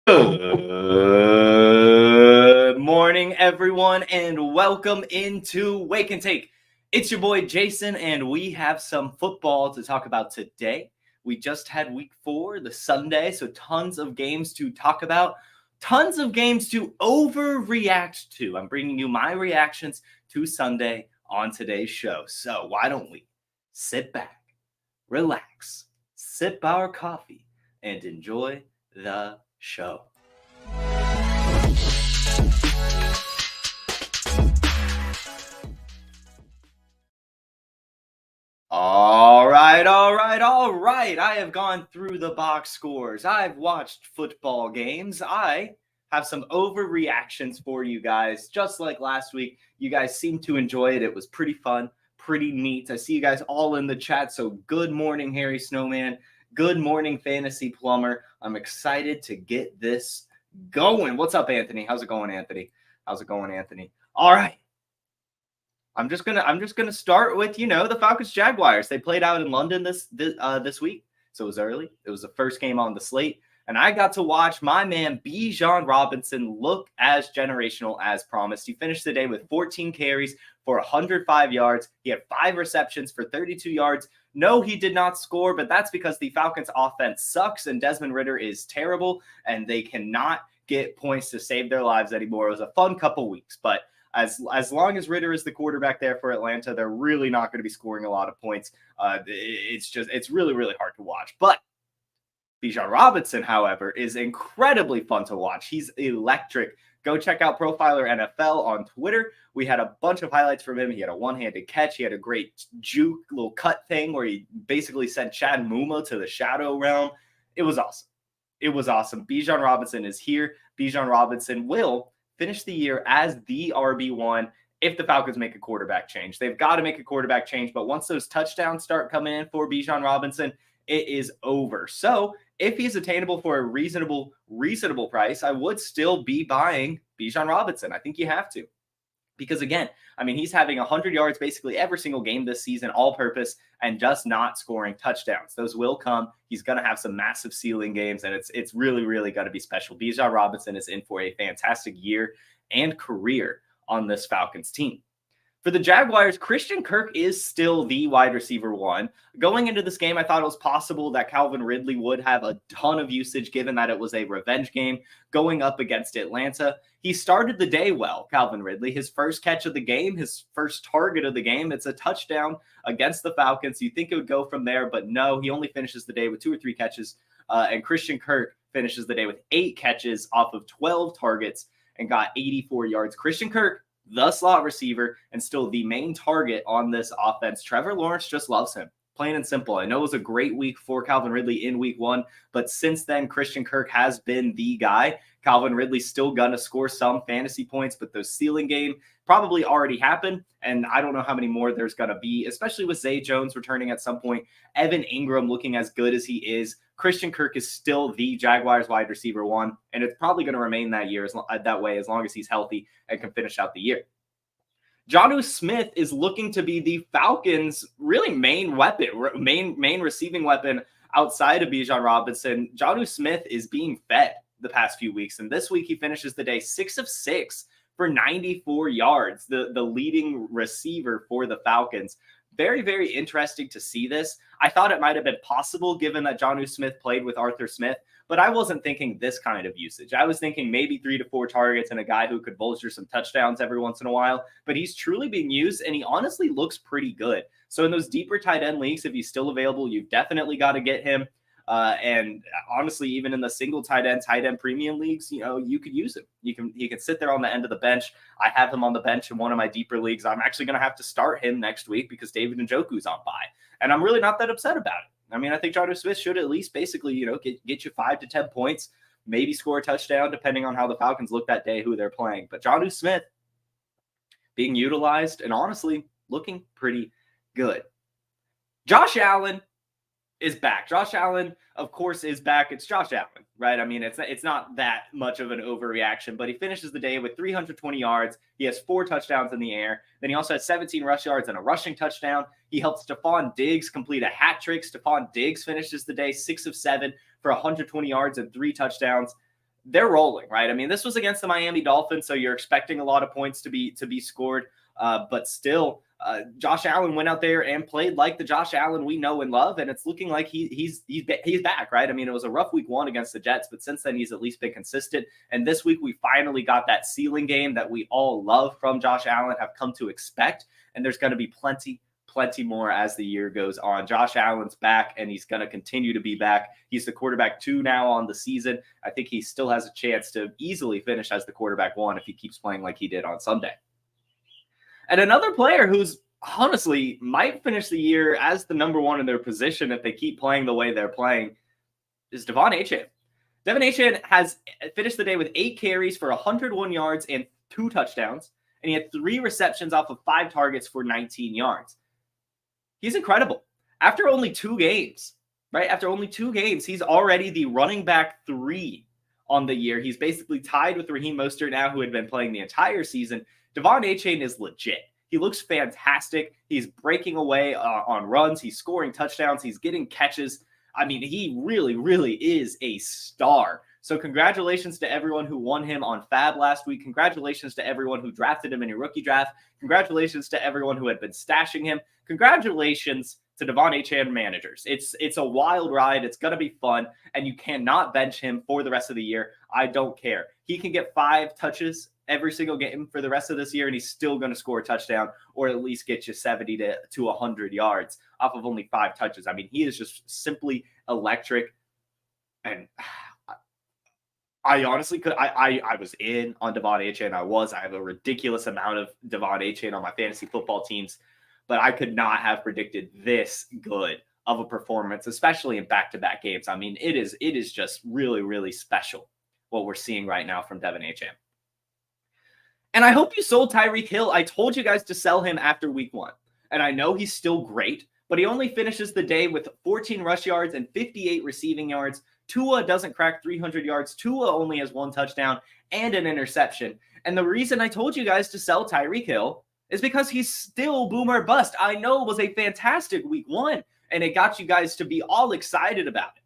Good morning, everyone, and welcome into Wake and Take. It's your boy Jason, and we have some football to talk about today. We just had week 4, the Sunday, so tons of games to talk about, tons of games to overreact to. I'm bringing you my reactions to Sunday on today's show. So why don't we sit back, relax, sip our coffee, and enjoy the show. All right. I have gone through the box scores. I've watched football games. I have some overreactions for you guys. Just like last week, you guys seemed to enjoy it. It was pretty fun, pretty neat. I see you guys all in the chat. So good morning, Harry Snowman. Good morning, Fantasy Plumber. I'm excited to get this going. What's up, Anthony? How's it going, Anthony? All right. I'm just gonna start with the Falcons Jaguars. They played out in London this week, so it was early. It was the first game on the slate, and I got to watch my man Bijan Robinson look as generational as promised. He finished the day with 14 carries for 105 yards. He had 5 receptions for 32 yards. No, he did not score, but that's because the Falcons offense sucks and Desmond Ridder is terrible, and they cannot get points to save their lives anymore. It was a fun couple weeks, but as long as Ridder is the quarterback there for Atlanta, they're really not going to be scoring a lot of points. It's really, really hard to watch. But Bijan Robinson, however, is incredibly fun to watch. He's electric. Go check out Profiler NFL on Twitter. We had a bunch of highlights from him. He had a one-handed catch. He had a great juke little cut thing where he basically sent Chad Muma to the shadow realm. It was awesome. Bijan Robinson is here. Bijan Robinson will finish the year as the RB1 if the Falcons make a quarterback change. They've got to make a quarterback change, but once those touchdowns start coming in for Bijan Robinson, it is over. So if he's attainable for a reasonable price, I would still be buying Bijan Robinson. I think you have to. Because again, I mean, he's having 100 yards basically every single game this season, all purpose, and just not scoring touchdowns. Those will come. He's going to have some massive ceiling games, and it's really, really going to be special. Bijan Robinson is in for a fantastic year and career on this Falcons team. For the Jaguars, Christian Kirk is still the wide receiver 1. Going into this game, I thought it was possible that Calvin Ridley would have a ton of usage given that it was a revenge game going up against Atlanta. He started the day well, Calvin Ridley. His first catch of the game, his first target of the game, it's a touchdown against the Falcons. You think it would go from there, but no, he only finishes the day with 2 or 3 catches. And Christian Kirk finishes the day with 8 catches off of 12 targets and got 84 yards. Christian Kirk, the slot receiver, and still the main target on this offense. Trevor Lawrence just loves him, plain and simple. I know it was a great week for Calvin Ridley in week 1, but since then, Christian Kirk has been the guy. Calvin Ridley's still going to score some fantasy points, but those ceiling game probably already happened, and I don't know how many more there's going to be, especially with Zay Jones returning at some point. Evan Ingram looking as good as he is. Christian Kirk is still the Jaguars wide receiver 1, and it's probably going to remain that way as long as he's healthy and can finish out the year. Jonnu Smith is looking to be the Falcons' really main weapon, main receiving weapon outside of Bijan Robinson. Jonnu Smith is being fed the past few weeks, and this week he finishes the day 6 of 6 for 94 yards, the leading receiver for the Falcons. Very, very interesting to see this. I thought it might have been possible given that Jonnu Smith played with Arthur Smith, but I wasn't thinking this kind of usage. I was thinking maybe 3 to 4 targets and a guy who could vulture some touchdowns every once in a while, but he's truly being used and he honestly looks pretty good. So in those deeper tight end leagues, if he's still available, you've definitely got to get him. And honestly, even in the single tight end premium leagues, you could use him. He can sit there on the end of the bench. I have him on the bench in one of my deeper leagues. I'm actually going to have to start him next week because David Njoku's on bye, and I'm really not that upset about it. I mean, I think Jonnu Smith should at least basically, get you 5 to 10 points, maybe score a touchdown, depending on how the Falcons look that day, who they're playing. But Jonnu Smith being utilized and honestly looking pretty good. Josh Allen is back. Josh Allen, of course, is back. It's Josh Allen, right? I mean, it's not that much of an overreaction, but he finishes the day with 320 yards. He has 4 touchdowns in the air. Then he also has 17 rush yards and a rushing touchdown. He helped Stephon Diggs complete a hat trick. Stephon Diggs finishes the day 6 of 7 for 120 yards and 3 touchdowns. they're rolling, right? I mean, this was against the Miami Dolphins, so you're expecting a lot of points to be scored. But still, Josh Allen went out there and played like the Josh Allen we know and love, and it's looking like he's back, right? I mean, it was a rough week 1 against the Jets, but since then he's at least been consistent. And this week we finally got that ceiling game that we all love from Josh Allen, have come to expect, and there's going to be plenty more as the year goes on. Josh Allen's back, and he's going to continue to be back. He's the quarterback 2 now on the season. I think he still has a chance to easily finish as the quarterback 1 if he keeps playing like he did on Sunday. And another player who's honestly might finish the year as the number 1 in their position if they keep playing the way they're playing is Achane. Achane has finished the day with 8 carries for 101 yards and 2 touchdowns, and he had 3 receptions off of 5 targets for 19 yards. He's incredible. After only 2 games, right? After only 2 games, he's already the running back 3 on the year. He's basically tied with Raheem Mostert now, who had been playing the entire season. Achane is legit. He looks fantastic. He's breaking away on runs. He's scoring touchdowns. He's getting catches. I mean, he really, really is a star. So congratulations to everyone who won him on Fab last week. Congratulations to everyone who drafted him in your rookie draft. Congratulations to everyone who had been stashing him. Congratulations to Achane managers. It's a wild ride. It's going to be fun, and you cannot bench him for the rest of the year. I don't care. He can get 5 touches every single game for the rest of this year, and he's still going to score a touchdown or at least get you 70 to 100 yards off of only 5 touches. I mean, he is just simply electric, and I honestly could. I was in on Achane. I have a ridiculous amount of Achane on my fantasy football teams, but I could not have predicted this good of a performance, especially in back-to-back games. I mean, it is just really, really special what we're seeing right now from Achane. And I hope you sold Tyreek Hill. I told you guys to sell him after week 1. And I know he's still great, but he only finishes the day with 14 rush yards and 58 receiving yards. Tua doesn't crack 300 yards. Tua only has 1 touchdown and an interception. And the reason I told you guys to sell Tyreek Hill is because he's still boom or bust. I know it was a fantastic week 1, and it got you guys to be all excited about it,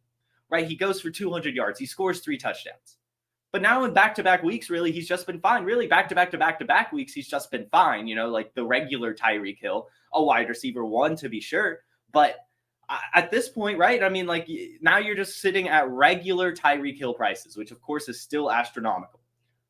right? He goes for 200 yards. He scores 3 touchdowns. But now in back-to-back weeks, really, he's just been fine. Really, back-to-back weeks, he's just been fine. You know, like the regular Tyreek Hill, a wide receiver 1 to be sure. But at this point, right, I mean, like now you're just sitting at regular Tyreek Hill prices, which of course is still astronomical.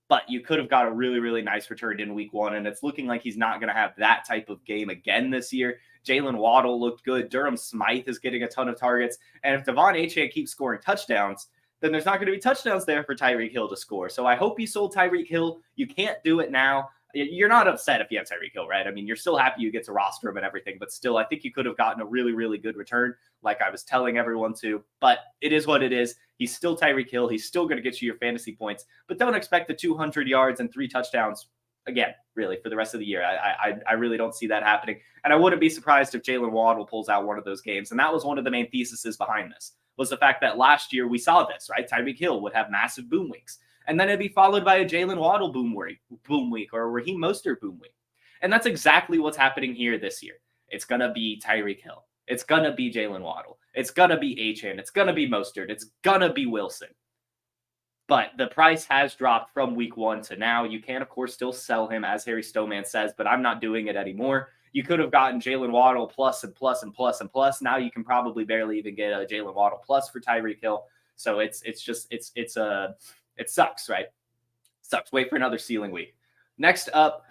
But you could have got a really, really nice return in week 1, and it's looking like he's not going to have that type of game again this year. Jalen Waddle looked good. Durham Smythe is getting a ton of targets. And if Achane keeps scoring touchdowns, then there's not going to be touchdowns there for Tyreek Hill to score. So I hope you sold Tyreek Hill. You can't do it now. You're not upset if you have Tyreek Hill, right? I mean, you're still happy you get to roster him and everything, but still, I think you could have gotten a really, really good return like I was telling everyone to. But it is what it is. He's still Tyreek Hill. He's still going to get you your fantasy points, but don't expect the 200 yards and 3 touchdowns again, really, for the rest of the year. I really don't see that happening. And I wouldn't be surprised if Jalen Waddle pulls out one of those games. And that was one of the main theses behind this, was the fact that last year we saw this, right? Tyreek Hill would have massive boom weeks. And then it'd be followed by a Jalen Waddle boom week or a Raheem Mostert boom week. And that's exactly what's happening here this year. It's going to be Tyreek Hill. It's going to be Jalen Waddle. It's going to be Achane. It's going to be Mostert. It's going to be Wilson. But the price has dropped from week 1 to now. You can, of course, still sell him, as Harry Stoneman says, but I'm not doing it anymore. You could have gotten Jalen Waddle plus and plus and plus and plus. Now you can probably barely even get a Jalen Waddle plus for Tyreek Hill. So it sucks, right? Sucks. Wait for another ceiling week. Next up,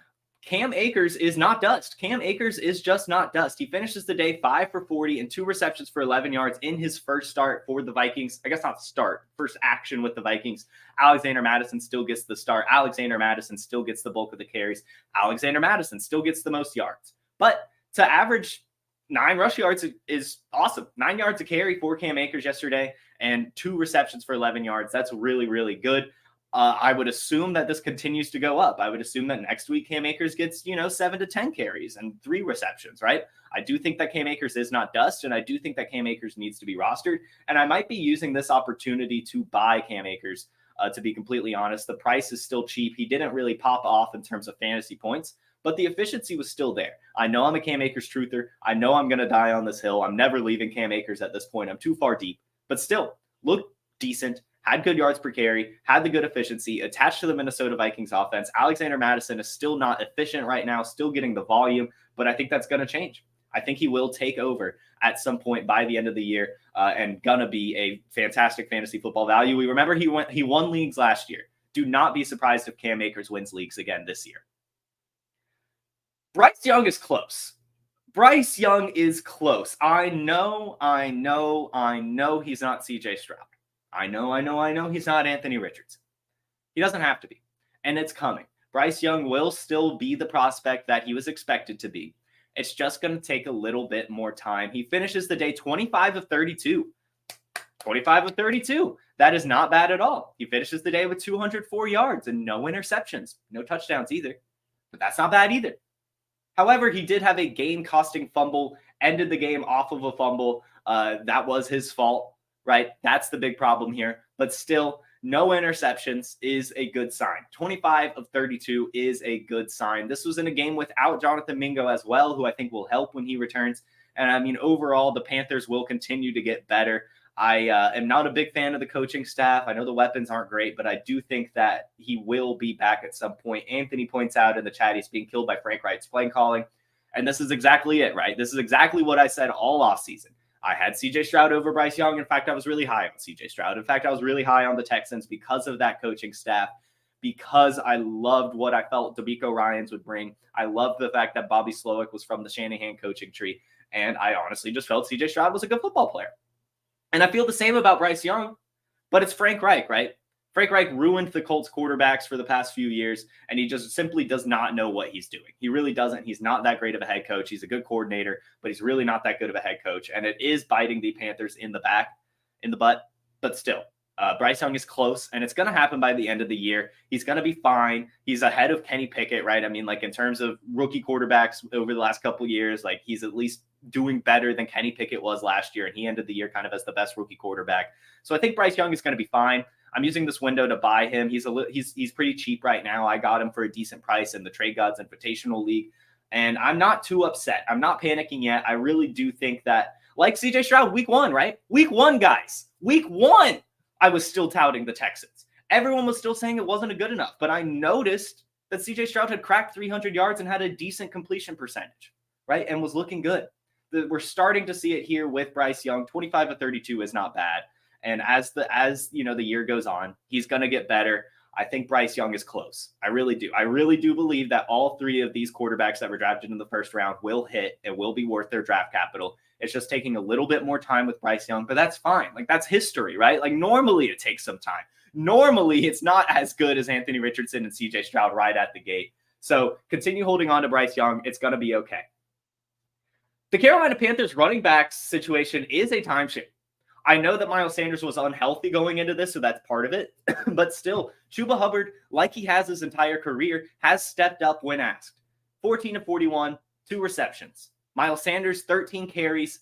Cam Akers is not dust. Cam Akers is just not dust. He finishes the day 5 for 40 and 2 receptions for 11 yards in his first start for the Vikings. I guess not start, first action with the Vikings. Alexander Mattison still gets the start. Alexander Mattison still gets the bulk of the carries. Alexander Mattison still gets the most yards. But to average 9 rush yards is awesome. 9 yards a carry for Cam Akers yesterday and 2 receptions for 11 yards. That's really, really good. I would assume that this continues to go up. I would assume that next week Cam Akers gets, 7 to 10 carries and 3 receptions, right? I do think that Cam Akers is not dust, and I do think that Cam Akers needs to be rostered. And I might be using this opportunity to buy Cam Akers, to be completely honest. The price is still cheap. He didn't really pop off in terms of fantasy points, but the efficiency was still there. I know I'm a Cam Akers truther. I know I'm going to die on this hill. I'm never leaving Cam Akers at this point. I'm too far deep, but still look decent, had good yards per carry, had the good efficiency, attached to the Minnesota Vikings offense. Alexander Mattison is still not efficient right now, still getting the volume, but I think that's going to change. I think he will take over at some point by the end of the year and gonna be a fantastic fantasy football value. We remember he won leagues last year. Do not be surprised if Cam Akers wins leagues again this year. Bryce Young is close. Bryce Young is close. I know he's not CJ Stroud. I know he's not Anthony Richardson. He doesn't have to be, and it's coming. Bryce Young will still be the prospect that he was expected to be. It's just going to take a little bit more time. He finishes the day 25 of 32. 25 of 32. That is not bad at all. He finishes the day with 204 yards and no interceptions. No touchdowns either. But that's not bad either. However, he did have a game-costing fumble, ended the game off of a fumble. That was his fault, right? That's the big problem here. But still, no interceptions is a good sign. 25 of 32 is a good sign. This was in a game without Jonathan Mingo as well, who I think will help when he returns. And I mean, overall, the Panthers will continue to get better. I am not a big fan of the coaching staff. I know the weapons aren't great, but I do think that he will be back at some point. Anthony points out in the chat he's being killed by Frank Reich's play calling. And this is exactly it, right? This is exactly what I said all offseason. I had CJ Stroud over Bryce Young. In fact, I was really high on CJ Stroud. In fact, I was really high on the Texans because of that coaching staff, because I loved what I felt DeMeco Ryans would bring. I loved the fact that Bobby Slowick was from the Shanahan coaching tree. And I honestly just felt CJ Stroud was a good football player. And I feel the same about Bryce Young, but it's Frank Reich, right? Frank Reich ruined the Colts quarterbacks for the past few years, and he just simply does not know what he's doing. He really doesn't. He's not that great of a head coach. He's a good coordinator, but he's really not that good of a head coach. And it is biting the Panthers in the butt, but still. Bryce Young is close, and it's going to happen by the end of the year. He's going to be fine. He's ahead of Kenny Pickett, right? I mean, like in terms of rookie quarterbacks over the last couple of years, like he's at least doing better than Kenny Pickett was last year, and he ended the year kind of as the best rookie quarterback. So I think Bryce Young is going to be fine. I'm using this window to buy him. He's pretty cheap right now. I got him for a decent price in the Trade Gods Invitational League, and I'm not too upset. I'm not panicking yet. I really do think that, like CJ Stroud, week one, right? Week one, guys. Week one, I was still touting the Texans. Everyone was still saying it wasn't good enough, but I noticed that CJ Stroud had cracked 300 yards and had a decent completion percentage, right? And was looking good. We're starting to see it here with Bryce Young. 25 of 32 is not bad. And as the year goes on, he's going to get better. I think Bryce Young is close. I really do. I really do believe that all three of these quarterbacks that were drafted in the first round will hit and will be worth their draft capital. It's just taking a little bit more time with Bryce Young, but that's fine. Like, that's history, right? Like, normally it takes some time. Normally it's not as good as Anthony Richardson and CJ Stroud right at the gate. So continue holding on to Bryce Young. It's going to be okay. The Carolina Panthers running backs situation is a timeshare. I know that Miles Sanders was unhealthy going into this, so that's part of it. But still, Chuba Hubbard, like he has his entire career, has stepped up when asked. 14 of 41, 2 receptions. Miles Sanders, 13 carries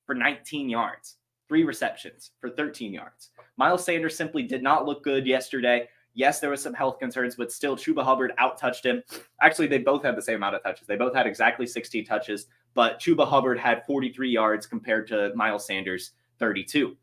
for 19 yards. 3 receptions for 13 yards. Miles Sanders simply did not look good yesterday. Yes, there was some health concerns, but still Chuba Hubbard out-touched him. Actually, they both had the same amount of touches. They both had exactly 16 touches, but Chuba Hubbard had 43 yards compared to Miles Sanders' 32.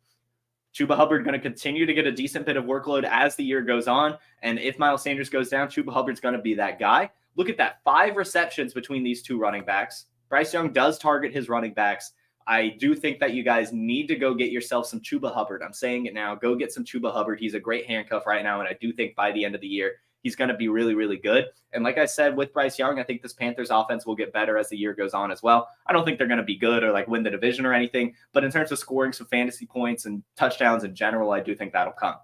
Chuba Hubbard going to continue to get a decent bit of workload as the year goes on. And if Miles Sanders goes down, Chuba Hubbard's going to be that guy. Look at that. 5 receptions between these two running backs. Bryce Young does target his running backs. I do think that you guys need to go get yourself some Chuba Hubbard. I'm saying it now. Go get some Chuba Hubbard. He's a great handcuff right now. And I do think by the end of the year, he's going to be really, really good. And like I said, with Bryce Young, I think this Panthers offense will get better as the year goes on as well. I don't think they're going to be good or like win the division or anything, but in terms of scoring some fantasy points and touchdowns in general, I do think that'll come.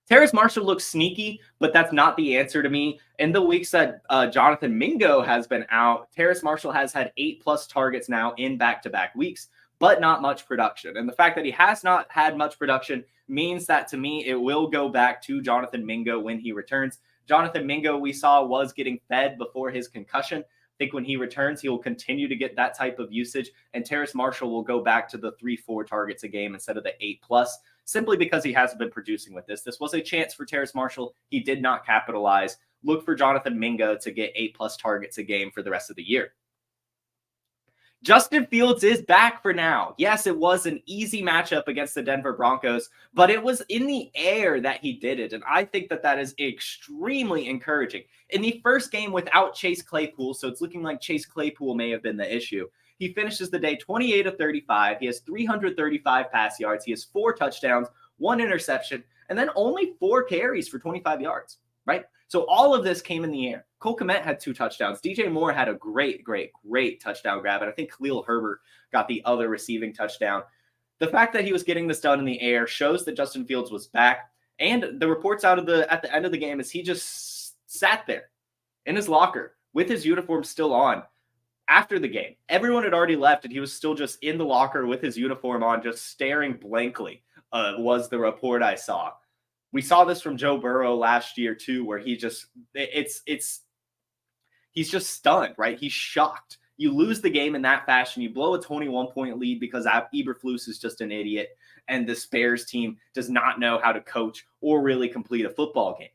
Terrace Marshall looks sneaky, but that's not the answer to me. In the weeks that Jonathan Mingo has been out, Terrace Marshall has had 8+ targets now in back-to-back weeks, but not much production. And the fact that he has not had much production means that, to me, it will go back to Jonathan Mingo when he returns. Jonathan Mingo, we saw, was getting fed before his concussion. I think when he returns, he will continue to get that type of usage, and Terrace Marshall will go back to the 3-4 targets a game instead of the 8+, simply because he hasn't been producing with this. This was a chance for Terrace Marshall. He did not capitalize. Look for Jonathan Mingo to get 8+ targets a game for the rest of the year. Justin Fields is back for now. Yes, it was an easy matchup against the Denver Broncos, but it was in the air that he did it. And I think that is extremely encouraging. In the first game without Chase Claypool, so it's looking like Chase Claypool may have been the issue, he finishes the day 28 of 35. He has 335 pass yards. He has 4 touchdowns, 1 interception, and then only 4 carries for 25 yards, right? So all of this came in the air. Cole Kmet had 2 touchdowns. DJ Moore had a great touchdown grab. And I think Khalil Herbert got the other receiving touchdown. The fact that he was getting this done in the air shows that Justin Fields was back. And the reports at the end of the game is he just sat there in his locker with his uniform still on after the game. Everyone had already left and he was still just in the locker with his uniform on, just staring blankly, was the report I saw. We saw this from Joe Burrow last year too, where he just, he's just stunned, right? He's shocked. You lose the game in that fashion. You blow a 21-point lead because Eberflus is just an idiot, and the Bears team does not know how to coach or really complete a football game.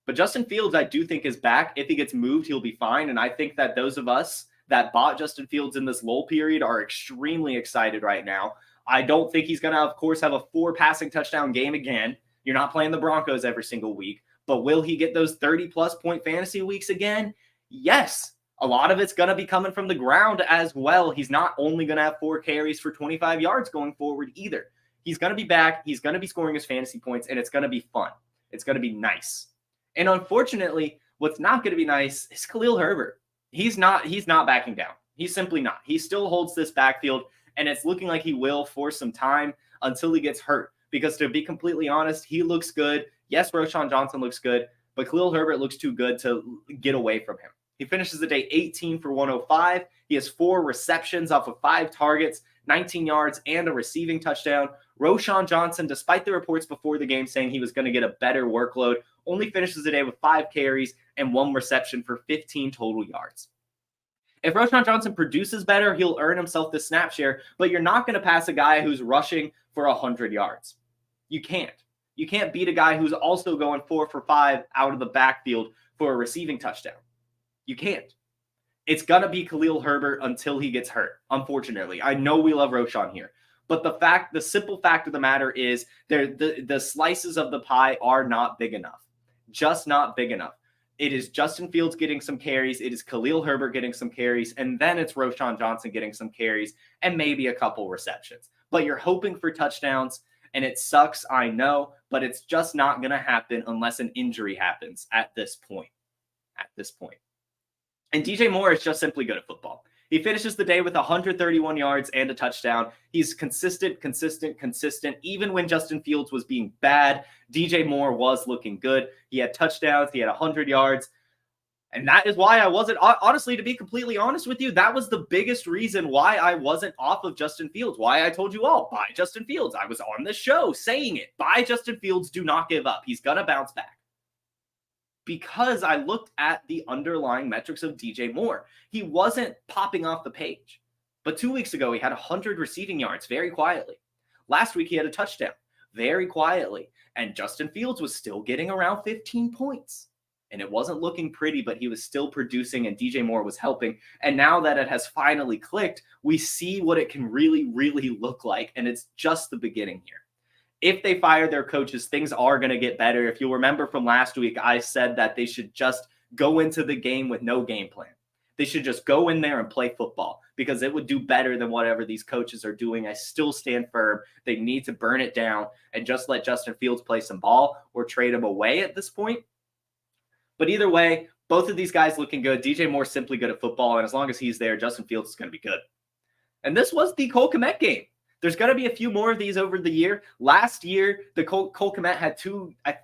But Justin Fields, I do think, is back. If he gets moved, he'll be fine. And I think that those of us that bought Justin Fields in this lull period are extremely excited right now. I don't think he's going to, of course, have a 4 passing touchdown game again. You're not playing the Broncos every single week, but will he get those 30-plus point fantasy weeks again? Yes. A lot of it's going to be coming from the ground as well. He's not only going to have 4 carries for 25 yards going forward either. He's going to be back. He's going to be scoring his fantasy points, and it's going to be fun. It's going to be nice. And unfortunately, what's not going to be nice is Khalil Herbert. He's not backing down. He's simply not. He still holds this backfield, and it's looking like he will for some time until he gets hurt. Because to be completely honest, he looks good. Yes, Roschon Johnson looks good, but Khalil Herbert looks too good to get away from him. He finishes the day 18 for 105. He has 4 receptions off of 5 targets, 19 yards, and a receiving touchdown. Roschon Johnson, despite the reports before the game saying he was going to get a better workload, only finishes the day with 5 carries and 1 reception for 15 total yards. If Roschon Johnson produces better, he'll earn himself the snap share, but you're not going to pass a guy who's rushing for 100 yards. You can't. You can't beat a guy who's also going 4 for 5 out of the backfield for a receiving touchdown. You can't. It's going to be Khalil Herbert until he gets hurt, unfortunately. I know we love Roschon here, but the simple fact of the matter is the slices of the pie are not big enough. Just not big enough. It is Justin Fields getting some carries. It is Khalil Herbert getting some carries. And then it's Roschon Johnson getting some carries and maybe a couple receptions. But you're hoping for touchdowns, and it sucks, I know, but it's just not going to happen unless an injury happens at this point. And DJ Moore is just simply good at football. He finishes the day with 131 yards and a touchdown. He's consistent. Even when Justin Fields was being bad, DJ Moore was looking good. He had touchdowns. He had 100 yards. And that is why I wasn't, honestly, to be completely honest with you, that was the biggest reason why I wasn't off of Justin Fields, why I told you all, buy Justin Fields. I was on the show saying it. Buy Justin Fields. Do not give up. He's going to bounce back. Because I looked at the underlying metrics of DJ Moore. He wasn't popping off the page. But 2 weeks ago, he had 100 receiving yards very quietly. Last week, he had a touchdown very quietly. And Justin Fields was still getting around 15 points. And it wasn't looking pretty, but he was still producing, and DJ Moore was helping. And now that it has finally clicked, we see what it can really, really look like. And it's just the beginning here. If they fire their coaches, things are going to get better. If you'll remember from last week, I said that they should just go into the game with no game plan. They should just go in there and play football because it would do better than whatever these coaches are doing. I still stand firm. They need to burn it down and just let Justin Fields play some ball or trade him away at this point. But either way, both of these guys looking good. DJ Moore's simply good at football, and as long as he's there, Justin Fields is going to be good. And this was the Cole Kmet game. There's going to be a few more of these over the year. Last year, the Cole Kmet had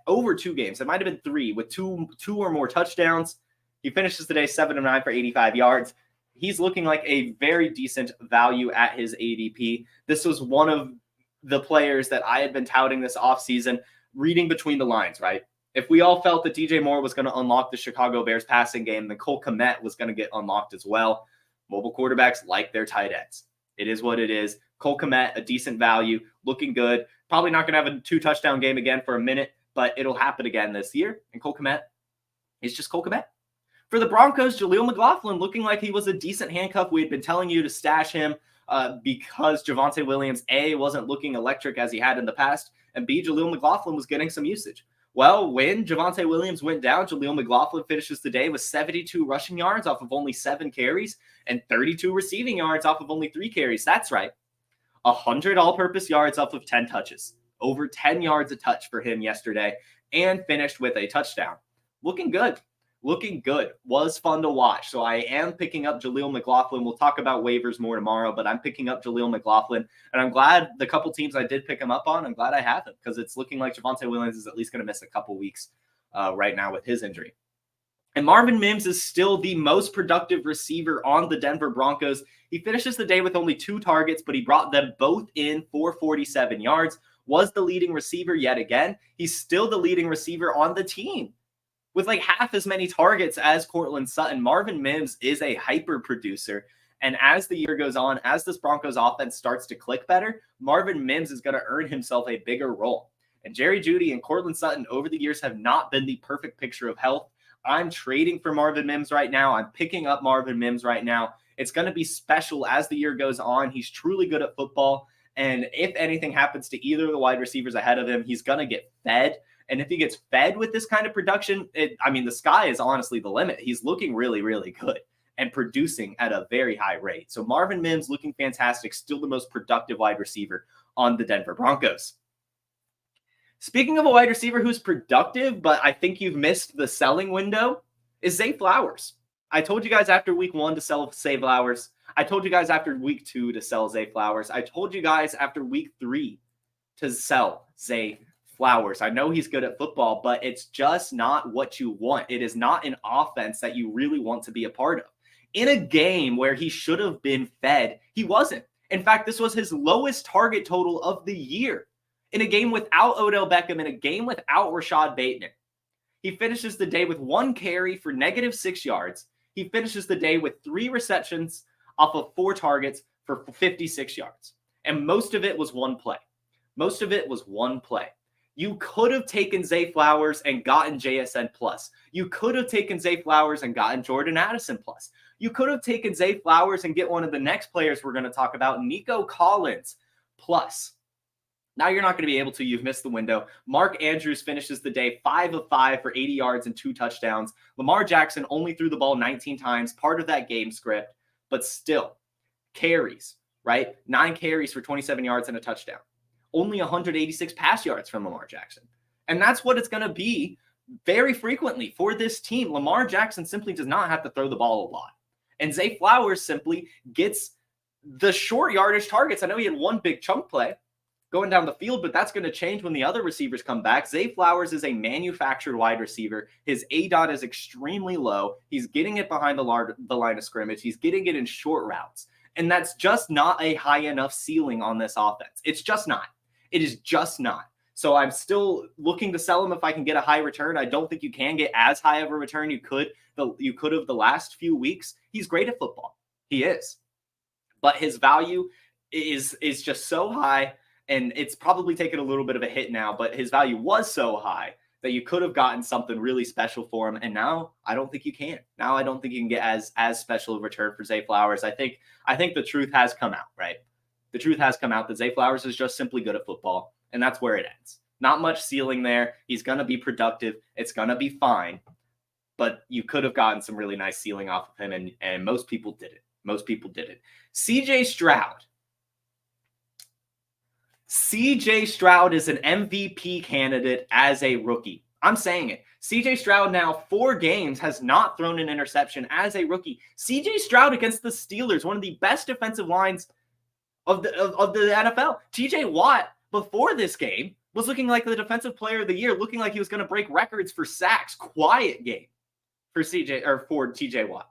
over 2 games. It might have been 3 with two or more touchdowns. He finishes the day 7 of 9 for 85 yards. He's looking like a very decent value at his ADP. This was one of the players that I had been touting this offseason, reading between the lines, right? If we all felt that DJ Moore was going to unlock the Chicago Bears passing game, then Cole Kmet was going to get unlocked as well. Mobile quarterbacks like their tight ends. It is what it is. Cole Kmet, a decent value, looking good. Probably not going to have a 2-touchdown game again for a minute, but it'll happen again this year. And Cole Kmet is just Cole Kmet. For the Broncos, Jaleel McLaughlin looking like he was a decent handcuff. We had been telling you to stash him because Javonte Williams, A, wasn't looking electric as he had in the past, and B, Jaleel McLaughlin was getting some usage. Well, when Javonte Williams went down, Jaleel McLaughlin finishes the day with 72 rushing yards off of only 7 carries and 32 receiving yards off of only 3 carries. That's right. 100 all-purpose yards off of 10 touches. Over 10 yards a touch for him yesterday and finished with a touchdown. Looking good. Looking good. Was fun to watch. So I am picking up Jaleel McLaughlin. We'll talk about waivers more tomorrow, but I'm picking up Jaleel McLaughlin. And I'm glad the couple teams I did pick him up on, I'm glad I have him because it's looking like Javonte Williams is at least going to miss a couple weeks right now with his injury. And Marvin Mims is still the most productive receiver on the Denver Broncos. He finishes the day with only 2 targets, but he brought them both in for 47 yards. Was the leading receiver yet again. He's still the leading receiver on the team with like half as many targets as Courtland Sutton. Marvin Mims is a hyper producer. And as the year goes on, as this Broncos offense starts to click better, Marvin Mims is going to earn himself a bigger role. And Jerry Jeudy and Courtland Sutton over the years have not been the perfect picture of health. I'm trading for Marvin Mims right now. I'm picking up Marvin Mims right now. It's going to be special as the year goes on. He's truly good at football. And if anything happens to either of the wide receivers ahead of him, he's going to get fed. And if he gets fed with this kind of production, the sky is honestly the limit. He's looking really, really good and producing at a very high rate. So Marvin Mims looking fantastic, still the most productive wide receiver on the Denver Broncos. Speaking of a wide receiver who's productive, but I think you've missed the selling window, is Zay Flowers. I told you guys after week 1 to sell Zay Flowers. I told you guys after week 2 to sell Zay Flowers. I told you guys after week 3 to sell Zay Flowers. I know he's good at football, but it's just not what you want. It is not an offense that you really want to be a part of. In a game where he should have been fed, he wasn't. In fact, this was his lowest target total of the year. In a game without Odell Beckham, in a game without Rashad Bateman, he finishes the day with 1 carry for -6 yards. He finishes the day with 3 receptions off of 4 targets for 56 yards. And most of it was one play. Most of it was one play. You could have taken Zay Flowers and gotten JSN plus. You could have taken Zay Flowers and gotten Jordan Addison plus. You could have taken Zay Flowers and get one of the next players we're going to talk about, Nico Collins plus. Now you're not going to be able to. You've missed the window. Mark Andrews finishes the day 5 of 5 for 80 yards and 2 touchdowns. Lamar Jackson only threw the ball 19 times, part of that game script, but still carries, right? 9 carries for 27 yards and a touchdown. Only 186 pass yards from Lamar Jackson. And that's what it's going to be very frequently for this team. Lamar Jackson simply does not have to throw the ball a lot. And Zay Flowers simply gets the short yardage targets. I know he had 1 big chunk play going down the field, but that's going to change when the other receivers come back. Zay Flowers is a manufactured wide receiver. His ADOT is extremely low. He's getting it behind the line of scrimmage. He's getting it in short routes. And that's just not a high enough ceiling on this offense. It's just not. It is just not. So I'm still looking to sell him if I can get a high return. I don't think you can get as high of a return you could have the last few weeks. He's great at football. He is. But his value is just so high, and it's probably taken a little bit of a hit now, but his value was so high that you could have gotten something really special for him. And now I don't think you can. Now I don't think you can get as special a return for Zay Flowers. I think the truth has come out, right? The truth has come out that Zay Flowers is just simply good at football, and that's where it ends. Not much ceiling there. He's going to be productive. It's going to be fine, but you could have gotten some really nice ceiling off of him, and most people didn't. Most people didn't. CJ Stroud. CJ Stroud is an MVP candidate as a rookie. I'm saying it. CJ Stroud now 4 games has not thrown an interception as a rookie. CJ Stroud against the Steelers, one of the best defensive lines of the NFL. TJ Watt before this game was looking like the defensive player of the year, looking like he was going to break records for sacks. Quiet game for TJ Watt.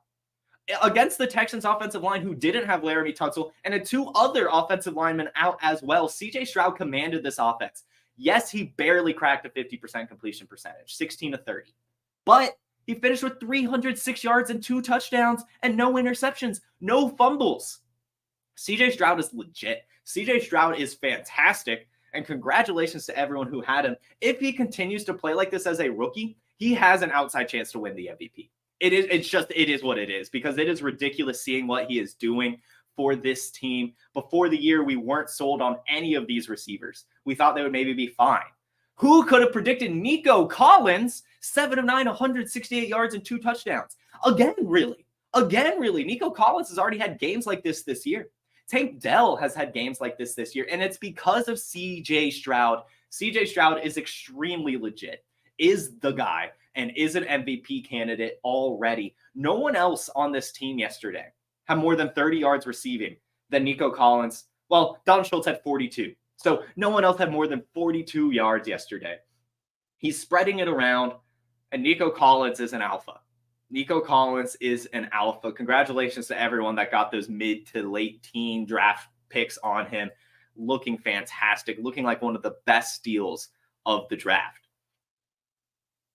Against the Texans offensive line, who didn't have Laramie Tunsil and had 2 other offensive linemen out as well, CJ Stroud commanded this offense. Yes, he barely cracked a 50% completion percentage, 16 to 30. But he finished with 306 yards and 2 touchdowns and no interceptions, no fumbles. CJ Stroud is legit. CJ Stroud is fantastic, and congratulations to everyone who had him. If he continues to play like this as a rookie, he has an outside chance to win the MVP. It is what it is, because it is ridiculous seeing what he is doing for this team. Before the year, we weren't sold on any of these receivers. We thought they would maybe be fine. Who could have predicted Nico Collins, 7 of 9, 168 yards and 2 touchdowns? Again, really. Nico Collins has already had games like this year. Tank Dell has had games like this year, and it's because of C.J. Stroud. C.J. Stroud is extremely legit, is the guy, and is an MVP candidate already. No one else on this team yesterday had more than 30 yards receiving than Nico Collins. Well, Don Schultz had 42. So no one else had more than 42 yards yesterday. He's spreading it around, and Nico Collins is an alpha. Nico Collins is an alpha. Congratulations to everyone that got those mid to late teen draft picks on him. Looking fantastic, looking like one of the best steals of the draft.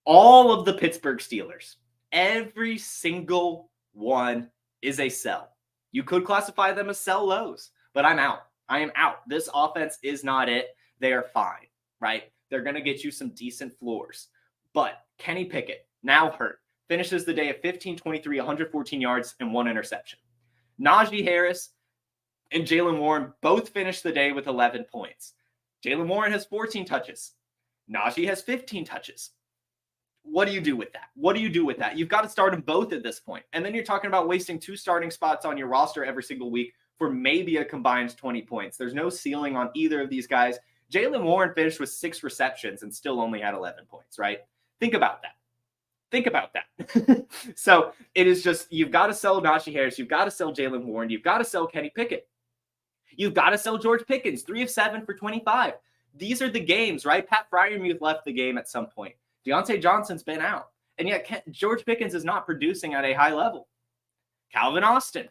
All of the Pittsburgh Steelers, every single one is a sell. You could classify them as sell lows, but I'm out. I am out. This offense is not it. They are fine, right? They're going to get you some decent floors. But Kenny Pickett, now hurt, finishes the day at 15-23, 114 yards, and 1 interception. Najee Harris and Jaylen Warren both finished the day with 11 points. Jaylen Warren has 14 touches. Najee has 15 touches. What do you do with that? You've got to start them both at this point. And then you're talking about wasting 2 starting spots on your roster every single week for maybe a combined 20 points. There's no ceiling on either of these guys. Jaylen Warren finished with 6 receptions and still only had 11 points, right? Think about that. So it is just, you've got to sell Najee Harris. You've got to sell Jaylen Warren. You've got to sell Kenny Pickett. You've got to sell George Pickens, 3 of 7 for 25. These are the games, right? Pat Freiermuth left the game at some point. Deontay Johnson's been out. And yet George Pickens is not producing at a high level. Calvin Austin,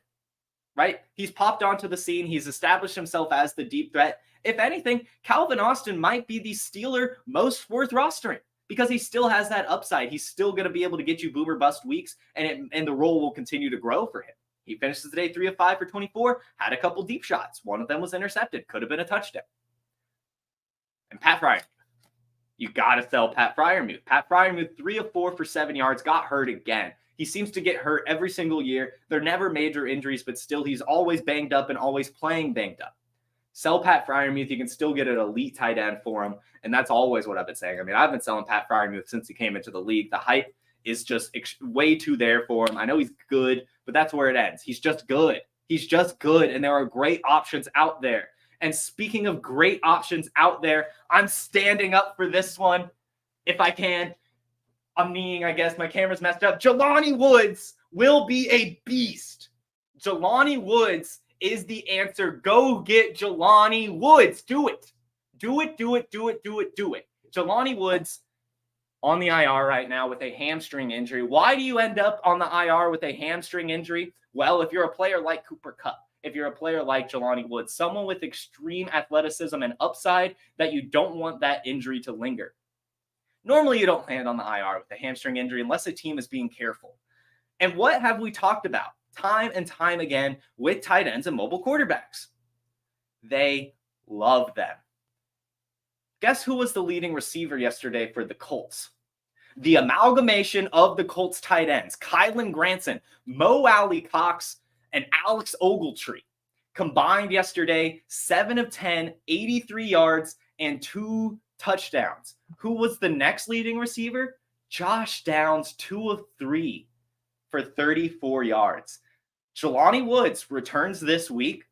right? He's popped onto the scene. He's established himself as the deep threat. If anything, Calvin Austin might be the Steeler most worth rostering because he still has that upside. He's still going to be able to get you boomer bust weeks, and the role will continue to grow for him. He finishes the day 3 of 5 for 24, had a couple deep shots. One of them was intercepted. Could have been a touchdown. And Pat Freiermuth. You got to sell Pat Freiermuth. Pat Freiermuth, 3 of 4 for 7 yards, got hurt again. He seems to get hurt every single year. They're never major injuries, but still he's always banged up and always playing banged up. Sell Pat Freiermuth. You can still get an elite tight end for him, and that's always what I've been saying. I mean, I've been selling Pat Freiermuth since he came into the league. The hype is just way too there for him. I know he's good, but that's where it ends. He's just good. And there are great options out there. And speaking of great options out there, I'm standing up for this one if I can. I'm kneeing, I guess. My camera's messed up. Jelani Woods will be a beast. Jelani Woods is the answer. Go get Jelani Woods. Do it. Jelani Woods on the IR right now with a hamstring injury. Why do you end up on the IR with a hamstring injury? Well, if you're a player like Cooper Kupp, if you're a player like Jelani Woods, someone with extreme athleticism and upside that you don't want that injury to linger. Normally, you don't land on the IR with a hamstring injury unless a team is being careful. And what have we talked about time and time again with tight ends and mobile quarterbacks? They love them. Guess who was the leading receiver yesterday for the Colts? The amalgamation of the Colts tight ends, Kylan Granson, Mo Alley Cox, and Alex Ogletree combined yesterday, 7 of 10, 83 yards, and 2 touchdowns. Who was the next leading receiver? Josh Downs, 2 of 3 for 34 yards. Jelani Woods returns this week.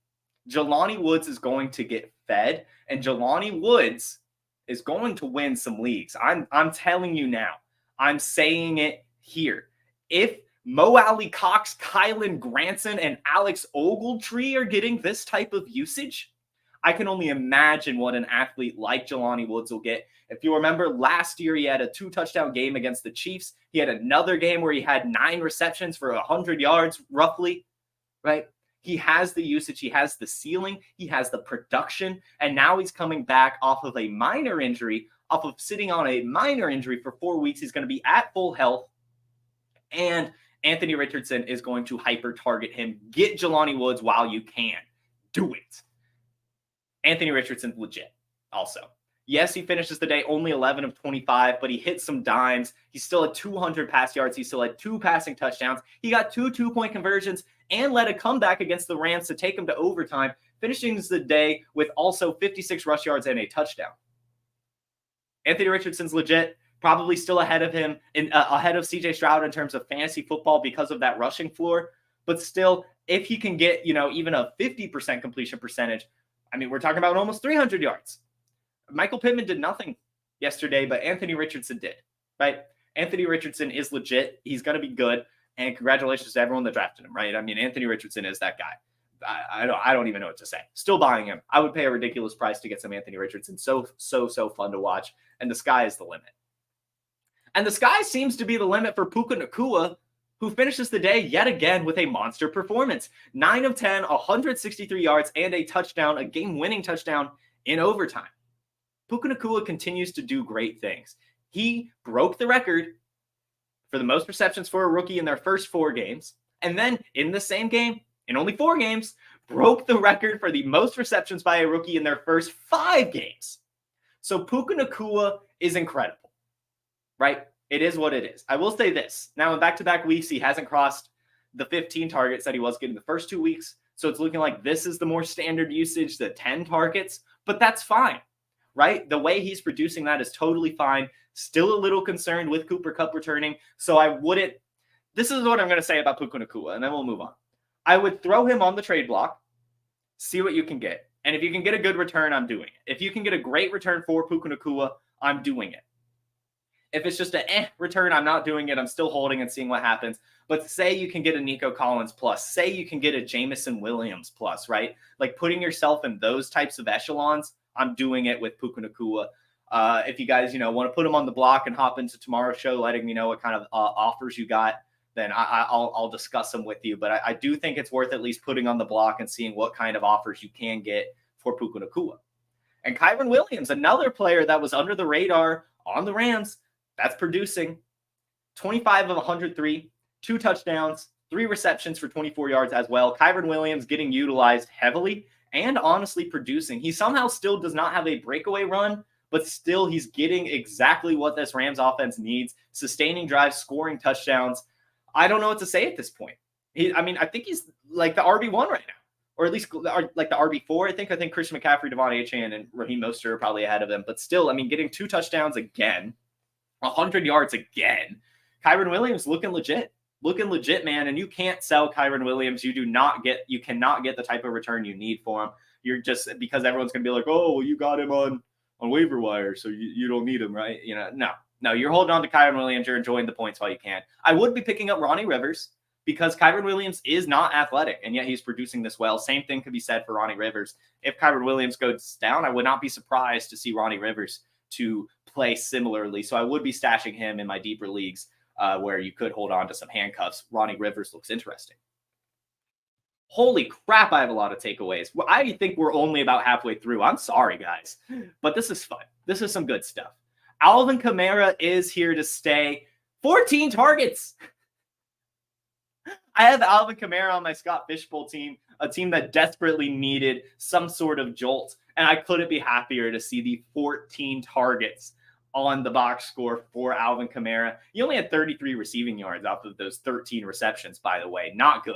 Jelani Woods is going to get fed, and Jelani Woods is going to win some leagues. I'm telling you now. I'm saying it here. If Mo Alley Cox, Kylan Granson, and Alex Ogletree are getting this type of usage, I can only imagine what an athlete like Jelani Woods will get. If you remember, last year he had a 2-touchdown game against the Chiefs. He had another game where he had 9 receptions for 100 yards, roughly, right? He has the usage. He has the ceiling. He has the production. And now he's coming back off of a minor injury, off of sitting on a minor injury for 4 weeks. He's going to be at full health. And Anthony Richardson is going to hyper-target him. Get Jelani Woods while you can. Do it. Anthony Richardson's legit also. Yes, he finishes the day only 11 of 25, but he hit some dimes. He still had 200 pass yards. He still had 2 passing touchdowns. He got 2 two-point conversions and led a comeback against the Rams to take him to overtime, finishing the day with also 56 rush yards and a touchdown. Anthony Richardson's legit, probably still ahead of him, ahead of CJ Stroud in terms of fantasy football because of that rushing floor. But still, if he can get, even a 50% completion percentage, I mean, we're talking about almost 300 yards. Michael Pittman did nothing yesterday, but Anthony Richardson did, right? Anthony Richardson is legit. He's going to be good. And congratulations to everyone that drafted him, right? I mean, Anthony Richardson is that guy. I don't even know what to say. Still buying him. I would pay a ridiculous price to get some Anthony Richardson. So fun to watch. And the sky is the limit. And the sky seems to be the limit for Puka Nacua, who finishes the day yet again with a monster performance. 9 of 10, 163 yards, and a touchdown, a game-winning touchdown in overtime. Puka Nacua continues to do great things. He broke the record for the most receptions for a rookie in their first 4 games. And then in the same game, in only 4 games, broke the record for the most receptions by a rookie in their first 5 games. So Puka Nacua is incredible, right? It is what it is. I will say this. Now, in back-to-back weeks, he hasn't crossed the 15 targets that he was getting the first 2 weeks. So it's looking like this is the more standard usage, the 10 targets. But that's fine, right? The way he's producing that is totally fine. Still a little concerned with Cooper Kupp returning. So I wouldn't. This is what I'm going to say about Puka Nacua, and then we'll move on. I would throw him on the trade block, see what you can get. And if you can get a good return, I'm doing it. If you can get a great return for Puka Nacua, I'm doing it. If it's just an return, I'm not doing it. I'm still holding and seeing what happens. But say you can get a Nico Collins plus. Say you can get a Jameson Williams plus, right? Like putting yourself in those types of echelons, I'm doing it with Puka Nacua. If you guys, want to put him on the block and hop into tomorrow's show, letting me know what kind of offers you got, then I'll discuss them with you. But I do think it's worth at least putting on the block and seeing what kind of offers you can get for Puka Nacua. And Kyren Williams, another player that was under the radar on the Rams, that's producing 25 of 103, 2 touchdowns, 3 receptions for 24 yards as well. Kyren Williams getting utilized heavily and honestly producing. He somehow still does not have a breakaway run, but still he's getting exactly what this Rams offense needs, sustaining drives, scoring touchdowns. I don't know what to say at this point. I think he's like the RB1 right now, or at least like the RB4. I think Christian McCaffrey, Devon Achane, and Raheem Mostert are probably ahead of him. But still, getting 2 touchdowns again, 100 yards again. Kyren Williams looking legit, man. And you can't sell Kyren Williams. You cannot get the type of return you need for him. You're just, because everyone's going to be like, oh, well, you got him on waiver wire, so you don't need him, right? No, you're holding on to Kyren Williams. You're enjoying the points while you can. I would be picking up Ronnie Rivers because Kyren Williams is not athletic, and yet he's producing this well. Same thing could be said for Ronnie Rivers. If Kyren Williams goes down, I would not be surprised to see Ronnie Rivers to play similarly. So I would be stashing him in my deeper leagues where you could hold on to some handcuffs. Ronnie Rivers looks interesting. Holy crap, I have a lot of takeaways. Well, I think we're only about halfway through. I'm sorry, guys, but this is fun. This is some good stuff. Alvin Kamara is here to stay. 14 targets. I have Alvin Kamara on my Scott Fishbowl team, a team that desperately needed some sort of jolt, and I couldn't be happier to see the 14 targets on the box score for Alvin Kamara. He only had 33 receiving yards off of those 13 receptions, by the way. Not good.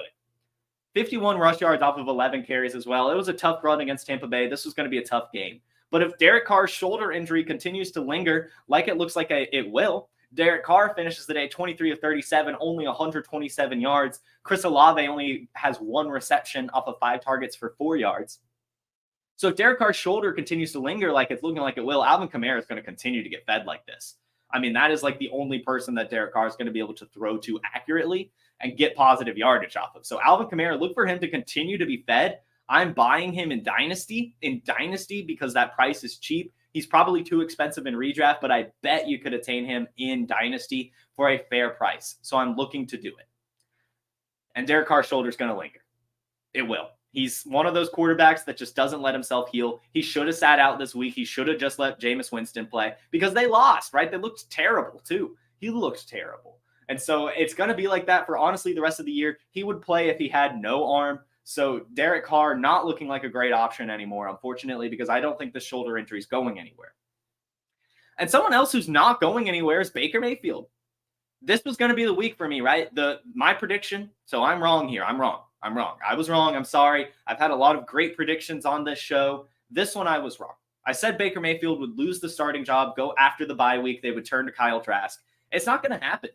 51 rush yards off of 11 carries as well. It was a tough run against Tampa Bay. This was going to be a tough game. But if Derek Carr's shoulder injury continues to linger, like it looks like it will, Derek Carr finishes the day 23 of 37, only 127 yards. Chris Olave only has 1 reception off of 5 targets for 4 yards. So if Derek Carr's shoulder continues to linger like it's looking like it will, Alvin Kamara is going to continue to get fed like this. That is like the only person that Derek Carr is going to be able to throw to accurately and get positive yardage off of. So Alvin Kamara, look for him to continue to be fed. I'm buying him in Dynasty because that price is cheap. He's probably too expensive in redraft, but I bet you could attain him in Dynasty for a fair price. So I'm looking to do it. And Derek Carr's shoulder is going to linger. It will. He's one of those quarterbacks that just doesn't let himself heal. He should have sat out this week. He should have just let Jameis Winston play because they lost, right? They looked terrible too. He looked terrible. And so it's going to be like that for honestly the rest of the year. He would play if he had no arm. So Derek Carr not looking like a great option anymore, unfortunately, because I don't think the shoulder injury is going anywhere. And someone else who's not going anywhere is Baker Mayfield. This was going to be the week for me, right? My prediction. So I'm wrong here. I'm wrong. I was wrong. I'm sorry. I've had a lot of great predictions on this show. This one I was wrong. I said Baker Mayfield would lose the starting job, go after the bye week. They would turn to Kyle Trask. It's not going to happen.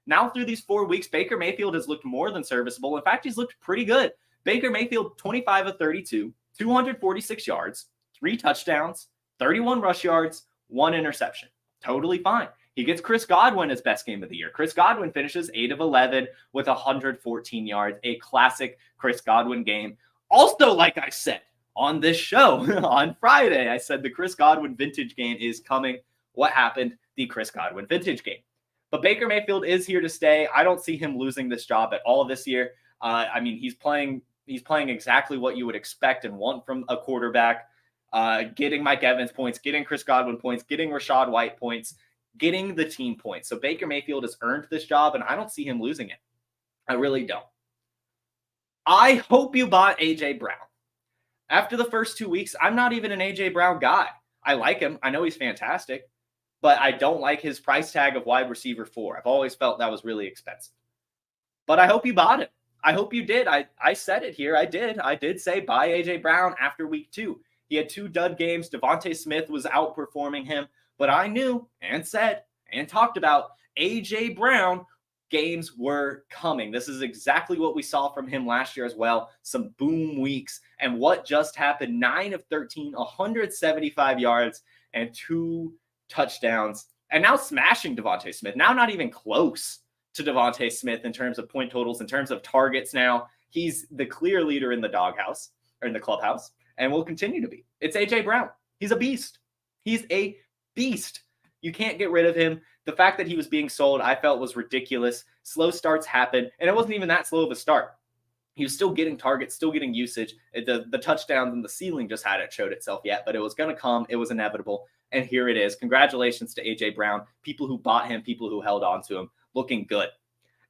Now through these 4 weeks, Baker Mayfield has looked more than serviceable. In fact, he's looked pretty good. Baker Mayfield, 25 of 32, 246 yards, 3 touchdowns, 31 rush yards, 1 interception. Totally fine. He gets Chris Godwin his best game of the year. Chris Godwin finishes 8 of 11 with 114 yards, a classic Chris Godwin game. Also, like I said on this show on Friday, I said the Chris Godwin vintage game is coming. What happened? The Chris Godwin vintage game. But Baker Mayfield is here to stay. I don't see him losing this job at all this year. He's playing exactly what you would expect and want from a quarterback. Getting Mike Evans points, getting Chris Godwin points, getting Rachaad White points, getting the team points. So Baker Mayfield has earned this job, and I don't see him losing it. I really don't. I hope you bought A.J. Brown. After the first 2 weeks, I'm not even an A.J. Brown guy. I like him. I know he's fantastic, but I don't like his price tag of wide receiver 4. I've always felt that was really expensive. But I hope you bought him. I hope you did. I said it here. I did say buy A.J. Brown after week 2. He had 2 dud games. Devontae Smith was outperforming him. But I knew and said and talked about A.J. Brown games were coming. This is exactly what we saw from him last year as well. Some boom weeks. And what just happened? 9 of 13, 175 yards, and 2 touchdowns. And now smashing Devontae Smith. Now not even close to Devontae Smith in terms of point totals, in terms of targets now. He's the clear leader in the doghouse, or in the clubhouse, and will continue to be. It's A.J. Brown. He's a beast. He's a beast. You can't get rid of him. The fact that he was being sold, I felt was ridiculous. Slow starts happen, and it wasn't even that slow of a start. He was still getting targets, still getting usage. The touchdowns and the ceiling just hadn't showed itself yet, but it was going to come. It was inevitable, and here it is. Congratulations to A.J. Brown, people who bought him, people who held on to him, looking good.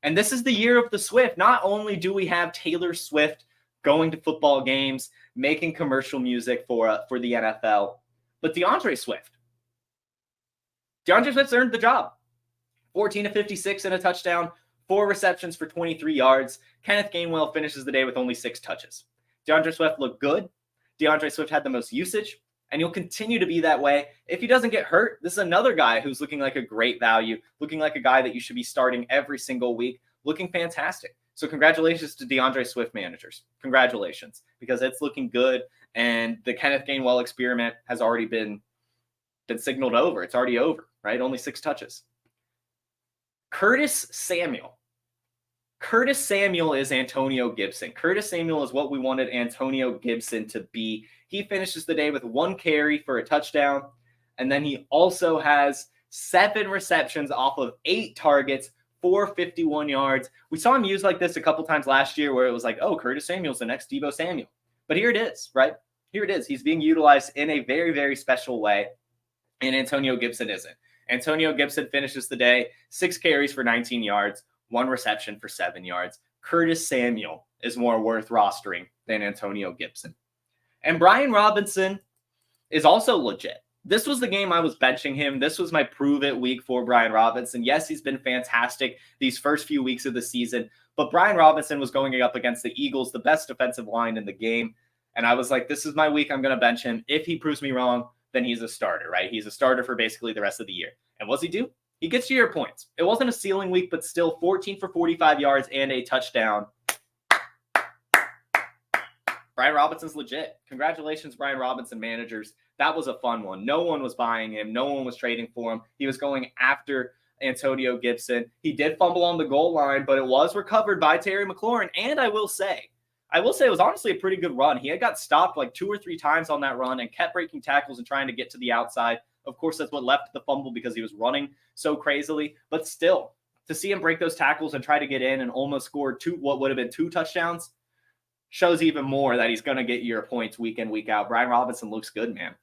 And this is the year of the Swift. Not only do we have Taylor Swift going to football games, making commercial music for the NFL, but DeAndre Swift. DeAndre Swift's earned the job. 14 of 56 and a touchdown, 4 receptions for 23 yards. Kenneth Gainwell finishes the day with only 6 touches. DeAndre Swift looked good. DeAndre Swift had the most usage, and he'll continue to be that way. If he doesn't get hurt, this is another guy who's looking like a great value, looking like a guy that you should be starting every single week, looking fantastic. So congratulations to DeAndre Swift managers. Congratulations, because it's looking good, and the Kenneth Gainwell experiment has already been signaled over. It's already over, right? Only 6 touches. Curtis Samuel. Curtis Samuel is Antonio Gibson. Curtis Samuel is what we wanted Antonio Gibson to be. He finishes the day with 1 carry for a touchdown, and then he also has 7 receptions off of 8 targets, 451 yards. We saw him used like this a couple times last year where it was like, oh, Curtis Samuel's the next Deebo Samuel. But here it is, right? Here it is. He's being utilized in a very, very special way, and Antonio Gibson isn't. Antonio Gibson finishes the day 6 carries for 19 yards, 1 reception for 7 yards. Curtis Samuel is more worth rostering than Antonio Gibson. And Brian Robinson is also legit. This was the game I was benching him. This was my prove it week for Brian Robinson. Yes, he's been fantastic these first few weeks of the season, but Brian Robinson was going up against the Eagles, the best defensive line in the game. And I was like, this is my week. I'm going to bench him. If he proves me wrong, then he's a starter, right? He's a starter for basically the rest of the year. And what's he do? He gets to your points. It wasn't a ceiling week, but still 14 for 45 yards and a touchdown. Brian Robinson's legit. Congratulations, Brian Robinson managers. That was a fun one. No one was buying him. No one was trading for him. He was going after Antonio Gibson. He did fumble on the goal line, but it was recovered by Terry McLaurin. And I will say it was honestly a pretty good run. He had got stopped like 2 or 3 times on that run and kept breaking tackles and trying to get to the outside. Of course, that's what left the fumble because he was running so crazily. But still, to see him break those tackles and try to get in and almost score what would have been 2 touchdowns shows even more that he's going to get your points week in, week out. Brian Robinson looks good, man.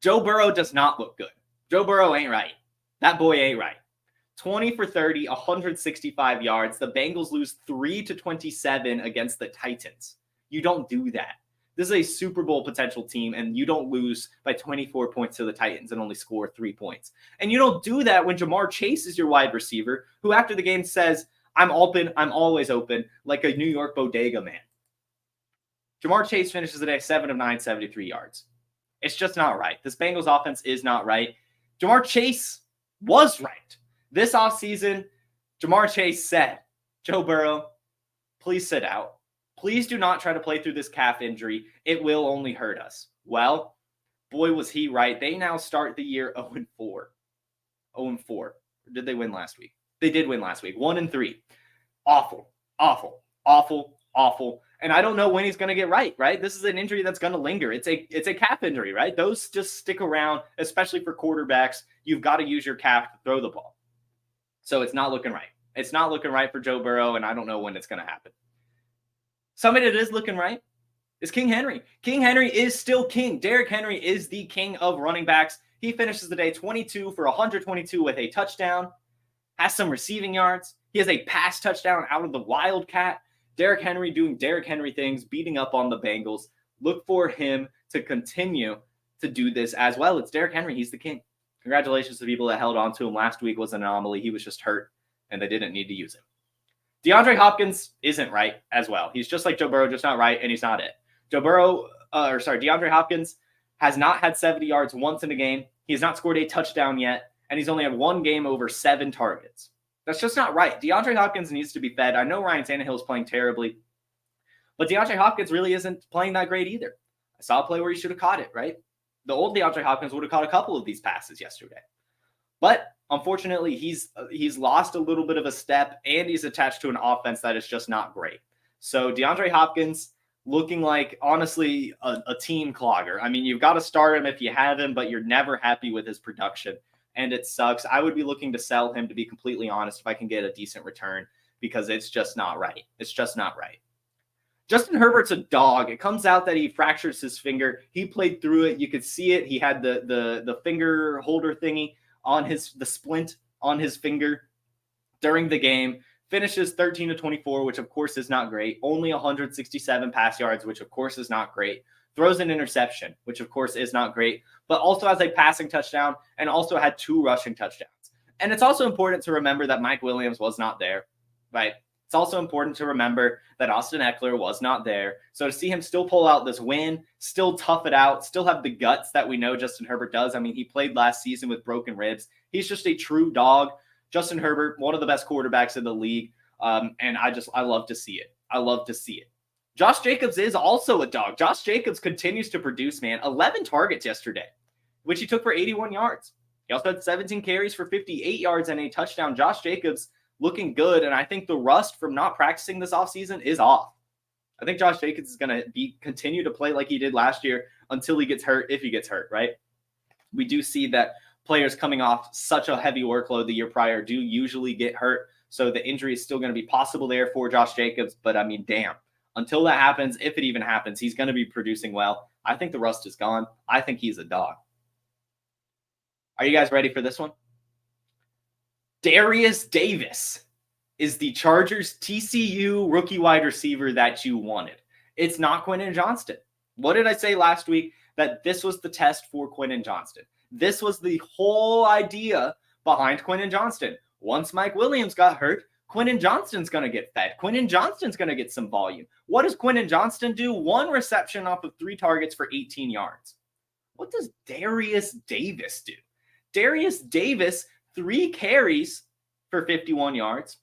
Joe Burrow does not look good. Joe Burrow ain't right. That boy ain't right. 20 for 30, 165 yards. The Bengals lose 3-27 against the Titans. You don't do that. This is a Super Bowl potential team, and you don't lose by 24 points to the Titans and only score 3 points. And you don't do that when Jamar Chase is your wide receiver, who after the game says, I'm open, I'm always open, like a New York bodega man. Jamar Chase finishes the day 7 of 9, 73 yards. It's just not right. This Bengals offense is not right. Jamar Chase was right. This offseason, Jamar Chase said, Joe Burrow, please sit out. Please do not try to play through this calf injury. It will only hurt us. Well, boy, was he right. They now start the year 0-4. 0-4. Or did they win last week? They did win last week. 1-3. Awful, awful, awful, awful. And I don't know when he's going to get right? This is an injury that's going to linger. It's a calf injury, right? Those just stick around, especially for quarterbacks. You've got to use your calf to throw the ball. So it's not looking right. It's not looking right for Joe Burrow, and I don't know when it's going to happen. Somebody that is looking right is King Henry. King Henry is still king. Derrick Henry is the king of running backs. He finishes the day 22 for 122 with a touchdown, has some receiving yards. He has a pass touchdown out of the Wildcat. Derrick Henry doing Derrick Henry things, beating up on the Bengals. Look for him to continue to do this as well. It's Derrick Henry. He's the king. Congratulations to the people that held on to him. Last week was an anomaly. He was just hurt, and they didn't need to use him. DeAndre Hopkins isn't right as well. He's just like Joe Burrow, just not right, and he's not it. DeAndre Hopkins has not had 70 yards once in a game. He has not scored a touchdown yet, and he's only had one game over 7 targets. That's just not right. DeAndre Hopkins needs to be fed. I know Ryan Tannehill is playing terribly, but DeAndre Hopkins really isn't playing that great either. I saw a play where he should have caught it, right? The old DeAndre Hopkins would have caught a couple of these passes yesterday. But unfortunately, he's lost a little bit of a step, and he's attached to an offense that is just not great. So DeAndre Hopkins looking like, honestly, a team clogger. I mean, you've got to start him if you have him, but you're never happy with his production, and it sucks. I would be looking to sell him, to be completely honest, if I can get a decent return, because it's just not right. It's just not right. Justin Herbert's a dog. It comes out that he fractures his finger. He played through it. You could see it. He had the finger holder thingy on the splint on his finger during the game. Finishes 13 of 24, which of course is not great. Only 167 pass yards, which of course is not great. Throws an interception, which of course is not great, but also has a passing touchdown and also had 2 rushing touchdowns. And it's also important to remember that Mike Williams was not there, right? It's also important to remember that Austin Eckler was not there. So to see him still pull out this win, still tough it out, still have the guts that we know Justin Herbert does. I mean, he played last season with broken ribs. He's just a true dog. Justin Herbert, one of the best quarterbacks in the league. And I love to see it. I love to see it. Josh Jacobs is also a dog. Josh Jacobs continues to produce, man. 11 targets yesterday, which he took for 81 yards. He also had 17 carries for 58 yards and a touchdown. Josh Jacobs looking good, and I think the rust from not practicing this offseason is off. I think Josh Jacobs is going to continue to play like he did last year until he gets hurt, if he gets hurt, right? We do see that players coming off such a heavy workload the year prior do usually get hurt, so the injury is still going to be possible there for Josh Jacobs, but I mean, damn. Until that happens, if it even happens, he's going to be producing well. I think the rust is gone. I think he's a dog. Are you guys ready for this one? Derius Davis is the Chargers TCU rookie wide receiver that you wanted. It's not Quentin Johnston. What did I say last week? That this was the test for Quentin Johnston. This was the whole idea behind Quentin Johnston. Once Mike Williams got hurt, Quentin Johnston's going to get fed. Quentin Johnston's going to get some volume. What does Quentin Johnston do? 1 reception off of 3 targets for 18 yards. What does Derius Davis do? Derius Davis, 3 carries for 51 yards,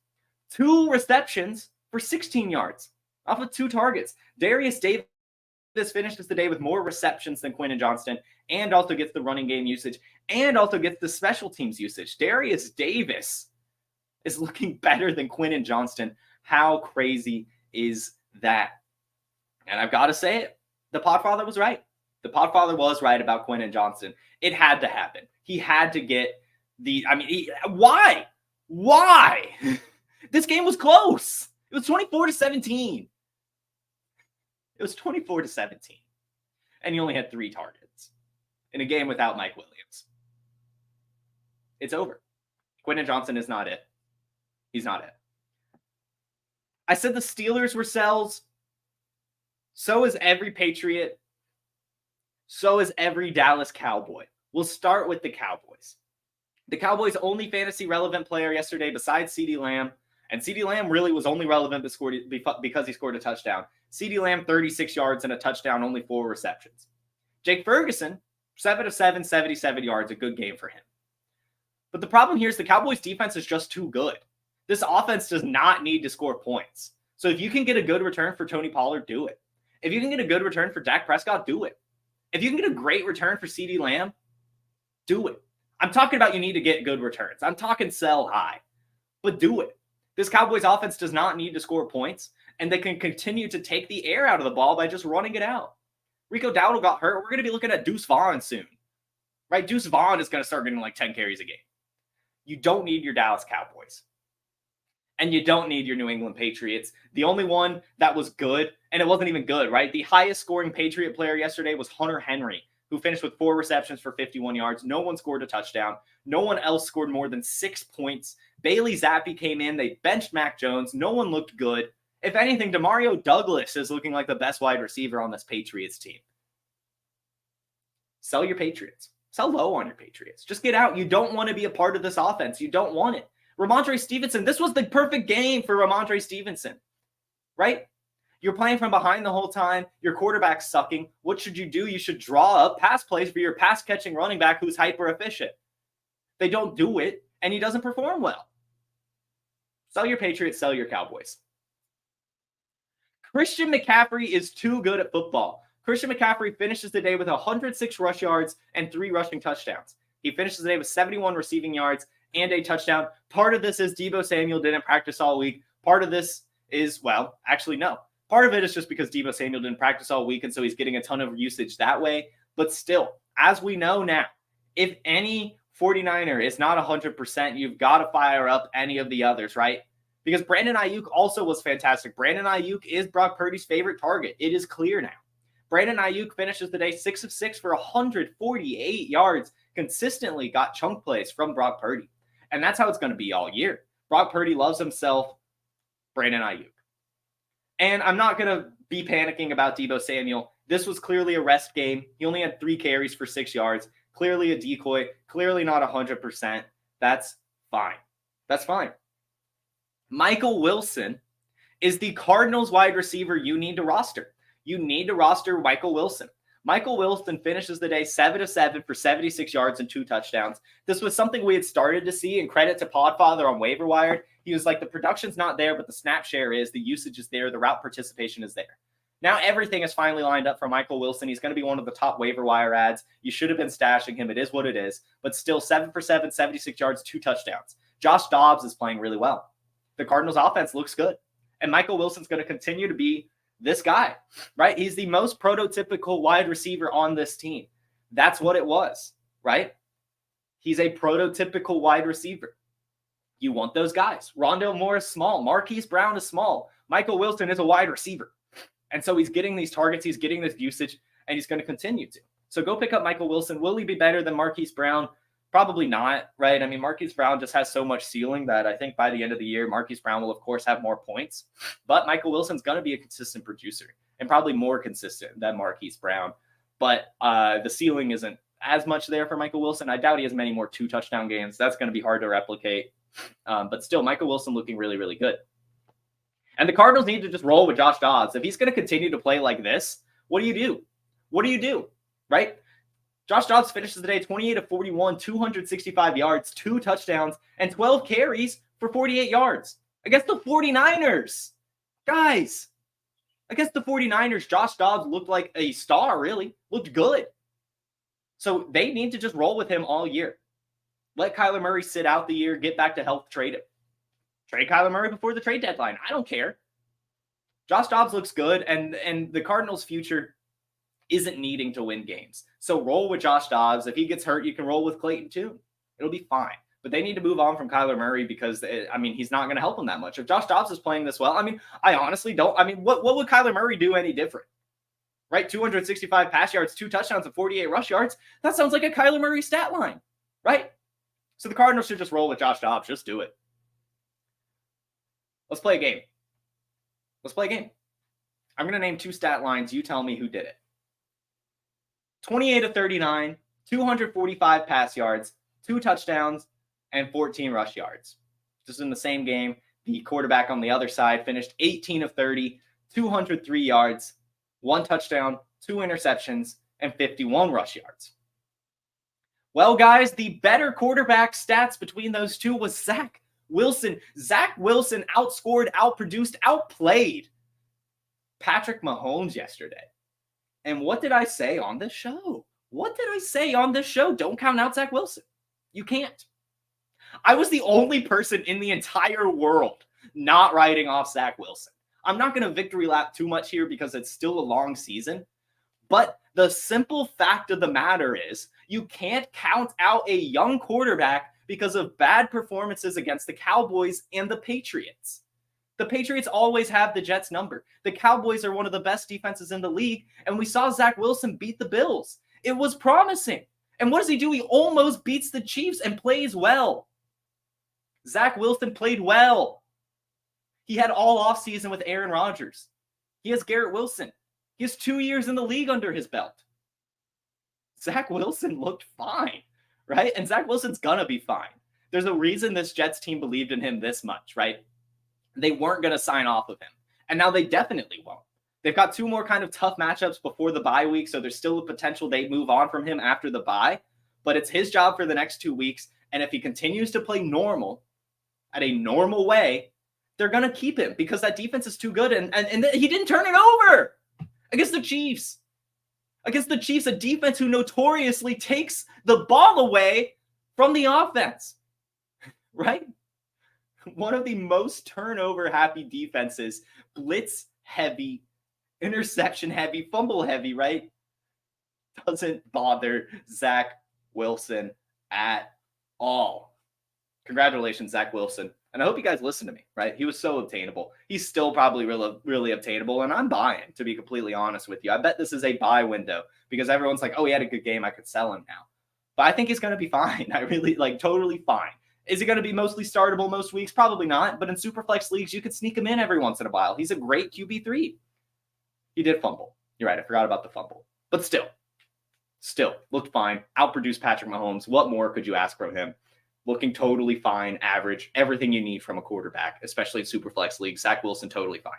2 receptions for 16 yards off of 2 targets. Derius Davis finishes the day with more receptions than Quentin Johnston, and also gets the running game usage, and also gets the special teams usage. Derius Davis is looking better than Quentin Johnston. How crazy is that? And I've got to say it. The Podfather was right. The Podfather was right about Quentin Johnston. It had to happen. He had to get why? Why? This game was close. It was 24-17. It was 24-17. And he only had 3 targets in a game without Mike Williams. It's over. Quentin Johnston is not it. He's not it. I said the Steelers were sells. So is every Patriot. So is every Dallas Cowboy. We'll start with the Cowboys. The Cowboys' only fantasy relevant player yesterday besides CeeDee Lamb, and CeeDee Lamb really was only relevant because he scored a touchdown. CeeDee Lamb, 36 yards and a touchdown, only 4 receptions. Jake Ferguson, 7 of 7, 77 yards, a good game for him. But the problem here is the Cowboys' defense is just too good. This offense does not need to score points. So if you can get a good return for Tony Pollard, do it. If you can get a good return for Dak Prescott, do it. If you can get a great return for CeeDee Lamb, do it. I'm talking about you need to get good returns. I'm talking sell high, but do it. This Cowboys offense does not need to score points, and they can continue to take the air out of the ball by just running it out. Rico Dowdle got hurt. We're going to be looking at Deuce Vaughn soon, right? Deuce Vaughn is going to start getting like 10 carries a game. You don't need your Dallas Cowboys, and you don't need your New England Patriots. The only one that was good, and it wasn't even good, right? The highest scoring Patriot player yesterday was Hunter Henry, who finished with 4 receptions for 51 yards. No one scored a touchdown. No one else scored more than 6 points. Bailey Zappi came in. They benched Mac Jones. No one looked good. If anything, Demario Douglas is looking like the best wide receiver on this Patriots team. Sell your Patriots. Sell low on your Patriots. Just get out. You don't want to be a part of this offense. You don't want it. Ramondre Stevenson, this was the perfect game for Ramondre Stevenson, right? You're playing from behind the whole time. Your quarterback's sucking. What should you do? You should draw up pass plays for your pass-catching running back who's hyper-efficient. They don't do it, and he doesn't perform well. Sell your Patriots, sell your Cowboys. Christian McCaffrey is too good at football. Christian McCaffrey finishes the day with 106 rush yards and 3 rushing touchdowns. He finishes the day with 71 receiving yards and a touchdown. Part of this is Deebo Samuel didn't practice all week. Part of this is, well, actually, no. Part of it is just because Deebo Samuel didn't practice all week, and so he's getting a ton of usage that way. But still, as we know now, if any 49er is not 100%, you've got to fire up any of the others, right? Because Brandon Ayuk also was fantastic. Brandon Ayuk is Brock Purdy's favorite target. It is clear now. Brandon Ayuk finishes the day 6 of 6 for 148 yards. Consistently got chunk plays from Brock Purdy. And that's how it's going to be all year. Brock Purdy loves himself Brandon Ayuk. And I'm not going to be panicking about Deebo Samuel. This was clearly a rest game. He only had 3 carries for 6 yards. Clearly a decoy. Clearly not 100%. That's fine. That's fine. Michael Wilson is the Cardinals wide receiver you need to roster. You need to roster Michael Wilson. Michael Wilson finishes the day 7 of 7 for 76 yards and 2 touchdowns. This was something we had started to see, and credit to Podfather on Waiver Wire. He was like, the production's not there, but the snap share is, the usage is there, the route participation is there. Now everything is finally lined up for Michael Wilson. He's going to be one of the top Waiver Wire ads. You should have been stashing him. It is what it is. But still, 7 for 7, 76 yards, 2 touchdowns. Josh Dobbs is playing really well. The Cardinals offense looks good. And Michael Wilson's going to continue to be this guy, right? He's the most prototypical wide receiver on this team. That's what it was, right? He's a prototypical wide receiver. You want those guys. Rondale Moore is small. Marquise Brown is small. Michael Wilson is a wide receiver. And so he's getting these targets. He's getting this usage, and he's going to continue to. So go pick up Michael Wilson. Will he be better than Marquise Brown? Probably not, right? I mean, Marquise Brown just has so much ceiling that I think by the end of the year, Marquise Brown will, of course, have more points. But Michael Wilson's going to be a consistent producer and probably more consistent than Marquise Brown. But the ceiling isn't as much there for Michael Wilson. I doubt he has many more 2-touchdown games. That's going to be hard to replicate. But still, Michael Wilson looking really, really good. And the Cardinals need to just roll with Josh Dobbs. If he's going to continue to play like this, what do you do? What do you do, right? Josh Dobbs finishes the day 28 of 41, 265 yards, 2 touchdowns, and 12 carries for 48 yards against the 49ers. Guys, against the 49ers, Josh Dobbs looked like a star, really. Looked good. So they need to just roll with him all year. Let Kyler Murray sit out the year, get back to health, trade him. Trade Kyler Murray before the trade deadline. I don't care. Josh Dobbs looks good, and the Cardinals' future isn't needing to win games. So roll with Josh Dobbs. If he gets hurt, you can roll with Clayton too. It'll be fine. But they need to move on from Kyler Murray because, he's not going to help them that much. If Josh Dobbs is playing this well, I honestly don't. What would Kyler Murray do any different? Right? 265 pass yards, 2 touchdowns, and 48 rush yards. That sounds like a Kyler Murray stat line, right? So the Cardinals should just roll with Josh Dobbs. Just do it. Let's play a game. I'm going to name 2 stat lines. You tell me who did it. 28 of 39, 245 pass yards, 2 touchdowns, and 14 rush yards. Just in the same game, the quarterback on the other side finished 18 of 30, 203 yards, 1 touchdown, 2 interceptions, and 51 rush yards. Well, guys, the better quarterback stats between those two was Zach Wilson. Zach Wilson outscored, outproduced, outplayed Patrick Mahomes yesterday. And what did I say on this show? Don't count out Zach Wilson. You can't. I was the only person in the entire world not writing off Zach Wilson. I'm not going to victory lap too much here because it's still a long season. But the simple fact of the matter is you can't count out a young quarterback because of bad performances against the Cowboys and the Patriots. The Patriots always have the Jets number. The Cowboys are one of the best defenses in the league, and we saw Zach Wilson beat the Bills. It was promising. And what does he do? He almost beats the Chiefs and plays well. Zach Wilson played well. He had all offseason with Aaron Rodgers. He has Garrett Wilson. He has 2 years in the league under his belt. Zach Wilson looked fine, right? And Zach Wilson's going to be fine. There's a reason this Jets team believed in him this much, right? They weren't going to sign off of him. And now they definitely won't. They've got 2 more kind of tough matchups before the bye week, so there's still a potential they move on from him after the bye. But it's his job for the next 2 weeks. And if he continues to play normal, at a normal way, they're going to keep him because that defense is too good. And he didn't turn it over against the Chiefs. Against the Chiefs, a defense who notoriously takes the ball away from the offense, right? One of the most turnover-happy defenses, blitz-heavy, interception-heavy, fumble-heavy, right? Doesn't bother Zach Wilson at all. Congratulations, Zach Wilson. And I hope you guys listen to me, right? He was so obtainable. He's still probably really, really obtainable, and I'm buying, to be completely honest with you. I bet this is a buy window because everyone's like, oh, he had a good game. I could sell him now. But I think he's going to be fine. I really, totally fine. Is he going to be mostly startable most weeks? Probably not. But in Superflex leagues, you could sneak him in every once in a while. He's a great QB3. He did fumble. You're right. I forgot about the fumble. But still, looked fine. Outproduced Patrick Mahomes. What more could you ask from him? Looking totally fine, average, everything you need from a quarterback, especially in Superflex leagues. Zach Wilson, totally fine.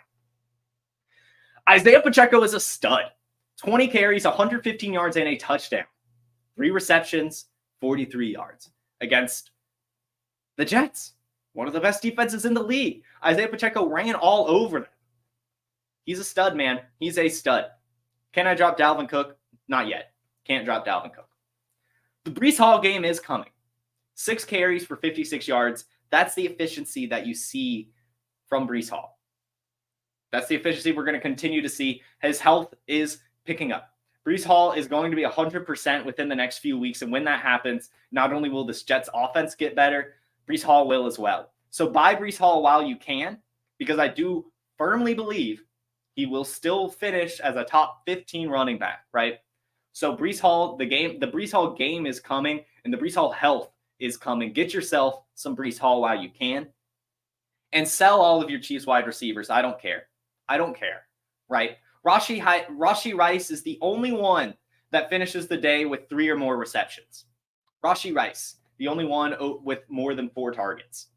Isaiah Pacheco is a stud. 20 carries, 115 yards, and a touchdown. 3 receptions, 43 yards against the Jets, one of the best defenses in the league. Isaiah Pacheco ran all over them. He's a stud, man. He's a stud. Can I drop Dalvin Cook? Not yet. Can't drop Dalvin Cook. The Bryce Hall game is coming. 6 carries for 56 yards. That's the efficiency that you see from Bryce Hall. That's the efficiency we're going to continue to see. His health is picking up. Bryce Hall is going to be 100% within the next few weeks. And when that happens, not only will this Jets offense get better, Bryce Hall will as well. So buy Bryce Hall while you can, because I do firmly believe he will still finish as a top 15 running back, right? So Bryce Hall, the Bryce Hall game is coming, and the Bryce Hall health is coming. Get yourself some Bryce Hall while you can, and sell all of your Chiefs wide receivers. I don't care, right? Rashee Rice is the only one that finishes the day with 3 or more receptions. Rashee Rice, the only one with more than 4 targets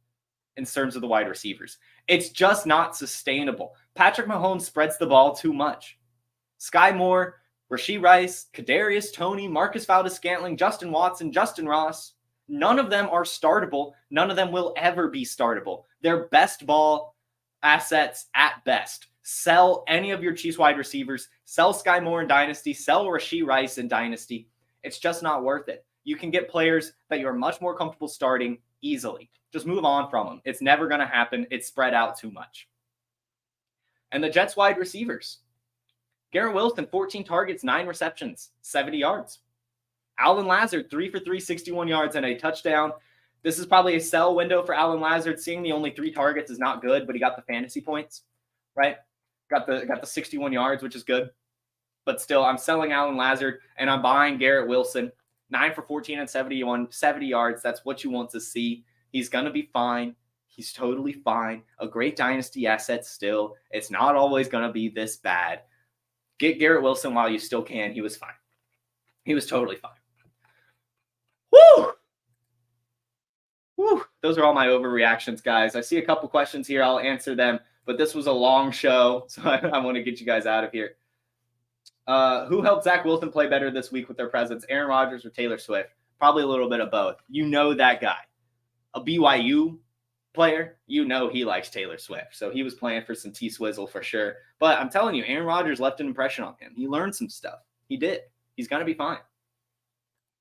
in terms of the wide receivers. It's just not sustainable. Patrick Mahomes spreads the ball too much. Sky Moore, Rashee Rice, Kadarius Toney, Marcus Valdes-Scantling, Justin Watson, Justin Ross, none of them are startable. None of them will ever be startable. They're best ball assets at best. Sell any of your Chiefs wide receivers. Sell Sky Moore in Dynasty. Sell Rashee Rice in Dynasty. It's just not worth it. You can get players that you're much more comfortable starting easily. Just move on from them. It's never going to happen. It's spread out too much. And the Jets wide receivers. Garrett Wilson, 14 targets, 9 receptions, 70 yards. Alvin Lazard, 3 for 3, 61 yards and a touchdown. This is probably a sell window for Alvin Lazard. Seeing the only 3 targets is not good, but he got the fantasy points, right? Got the 61 yards, which is good. But still, I'm selling Alvin Lazard, and I'm buying Garrett Wilson. 9 for 14 and 70 yards. That's what you want to see. He's going to be fine. He's totally fine. A great dynasty asset still. It's not always going to be this bad. Get Garrett Wilson while you still can. He was fine. He was totally fine. Woo! Woo! Those are all my overreactions, guys. I see a couple questions here. I'll answer them. But this was a long show, so I want to get you guys out of here. Who helped Zach Wilson play better this week with their presence? Aaron Rodgers or Taylor Swift? Probably a little bit of both. You know that guy. A BYU player, you know he likes Taylor Swift. So he was playing for some T-Swizzle for sure. But I'm telling you, Aaron Rodgers left an impression on him. He learned some stuff. He did. He's going to be fine.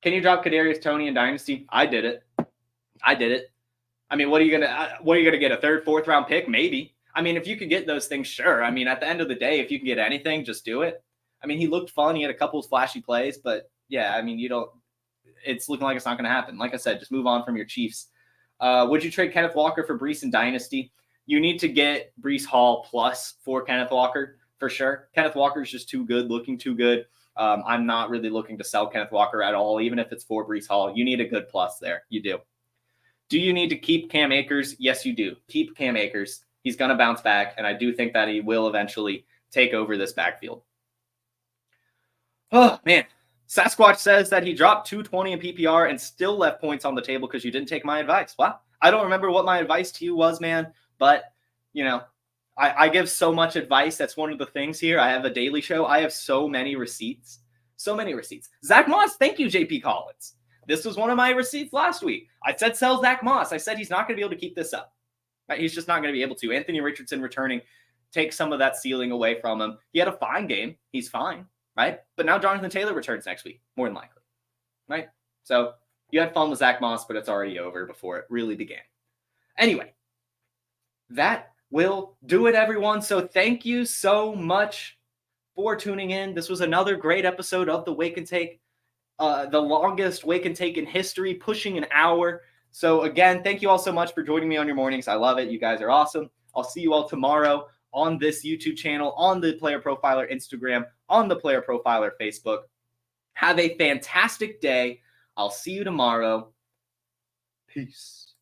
Can you drop Kadarius Toney in Dynasty? I did it. I mean, what are you gonna get? A third, fourth round pick? Maybe. I mean, if you could get those things, sure. I mean, at the end of the day, if you can get anything, just do it. I mean, he looked fun. He had a couple of flashy plays, but yeah, I mean, it's looking like it's not going to happen. Like I said, just move on from your Chiefs. Would you trade Kenneth Walker for Bryce in Dynasty? You need to get Bryce Hall plus for Kenneth Walker for sure. Kenneth Walker is just too good, looking too good. I'm not really looking to sell Kenneth Walker at all, even if it's for Bryce Hall. You need a good plus there. You do. Do you need to keep Cam Akers? Yes, you do. Keep Cam Akers. He's going to bounce back, and I do think that he will eventually take over this backfield. Oh, man. Sasquatch says that he dropped 220 in PPR and still left points on the table because you didn't take my advice. Well, I don't remember what my advice to you was, man, but, you know, I give so much advice. That's one of the things here. I have a daily show. I have so many receipts. So many receipts. Zach Moss, thank you, JP Collins. This was one of my receipts last week. I said sell Zach Moss. I said he's not going to be able to keep this up. Right? He's just not going to be able to. Anthony Richardson returning takes some of that ceiling away from him. He had a fine game. He's fine, right? But now Jonathan Taylor returns next week, more than likely, right? So you had fun with Zach Moss, but it's already over before it really began. Anyway, that will do it, everyone. So thank you so much for tuning in. This was another great episode of the Wake and Take, the longest Wake and Take in history, pushing an hour. So again, thank you all so much for joining me on your mornings. I love it. You guys are awesome. I'll see you all tomorrow on this YouTube channel, on the Player Profiler Instagram, on the Player Profiler Facebook. Have a fantastic day. I'll see you tomorrow. Peace.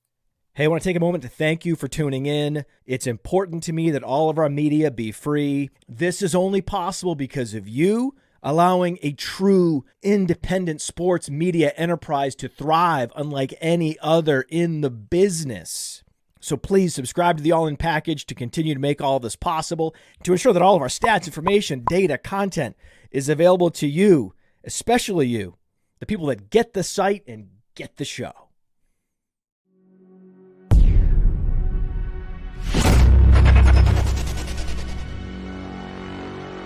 Hey, I want to take a moment to thank you for tuning in. It's important to me that all of our media be free. This is only possible because of you allowing a true independent sports media enterprise to thrive unlike any other in the business. So please subscribe to the All In Package to continue to make all of this possible, to ensure that all of our stats, information, data, content is available to you, especially you, the people that get the site and get the show.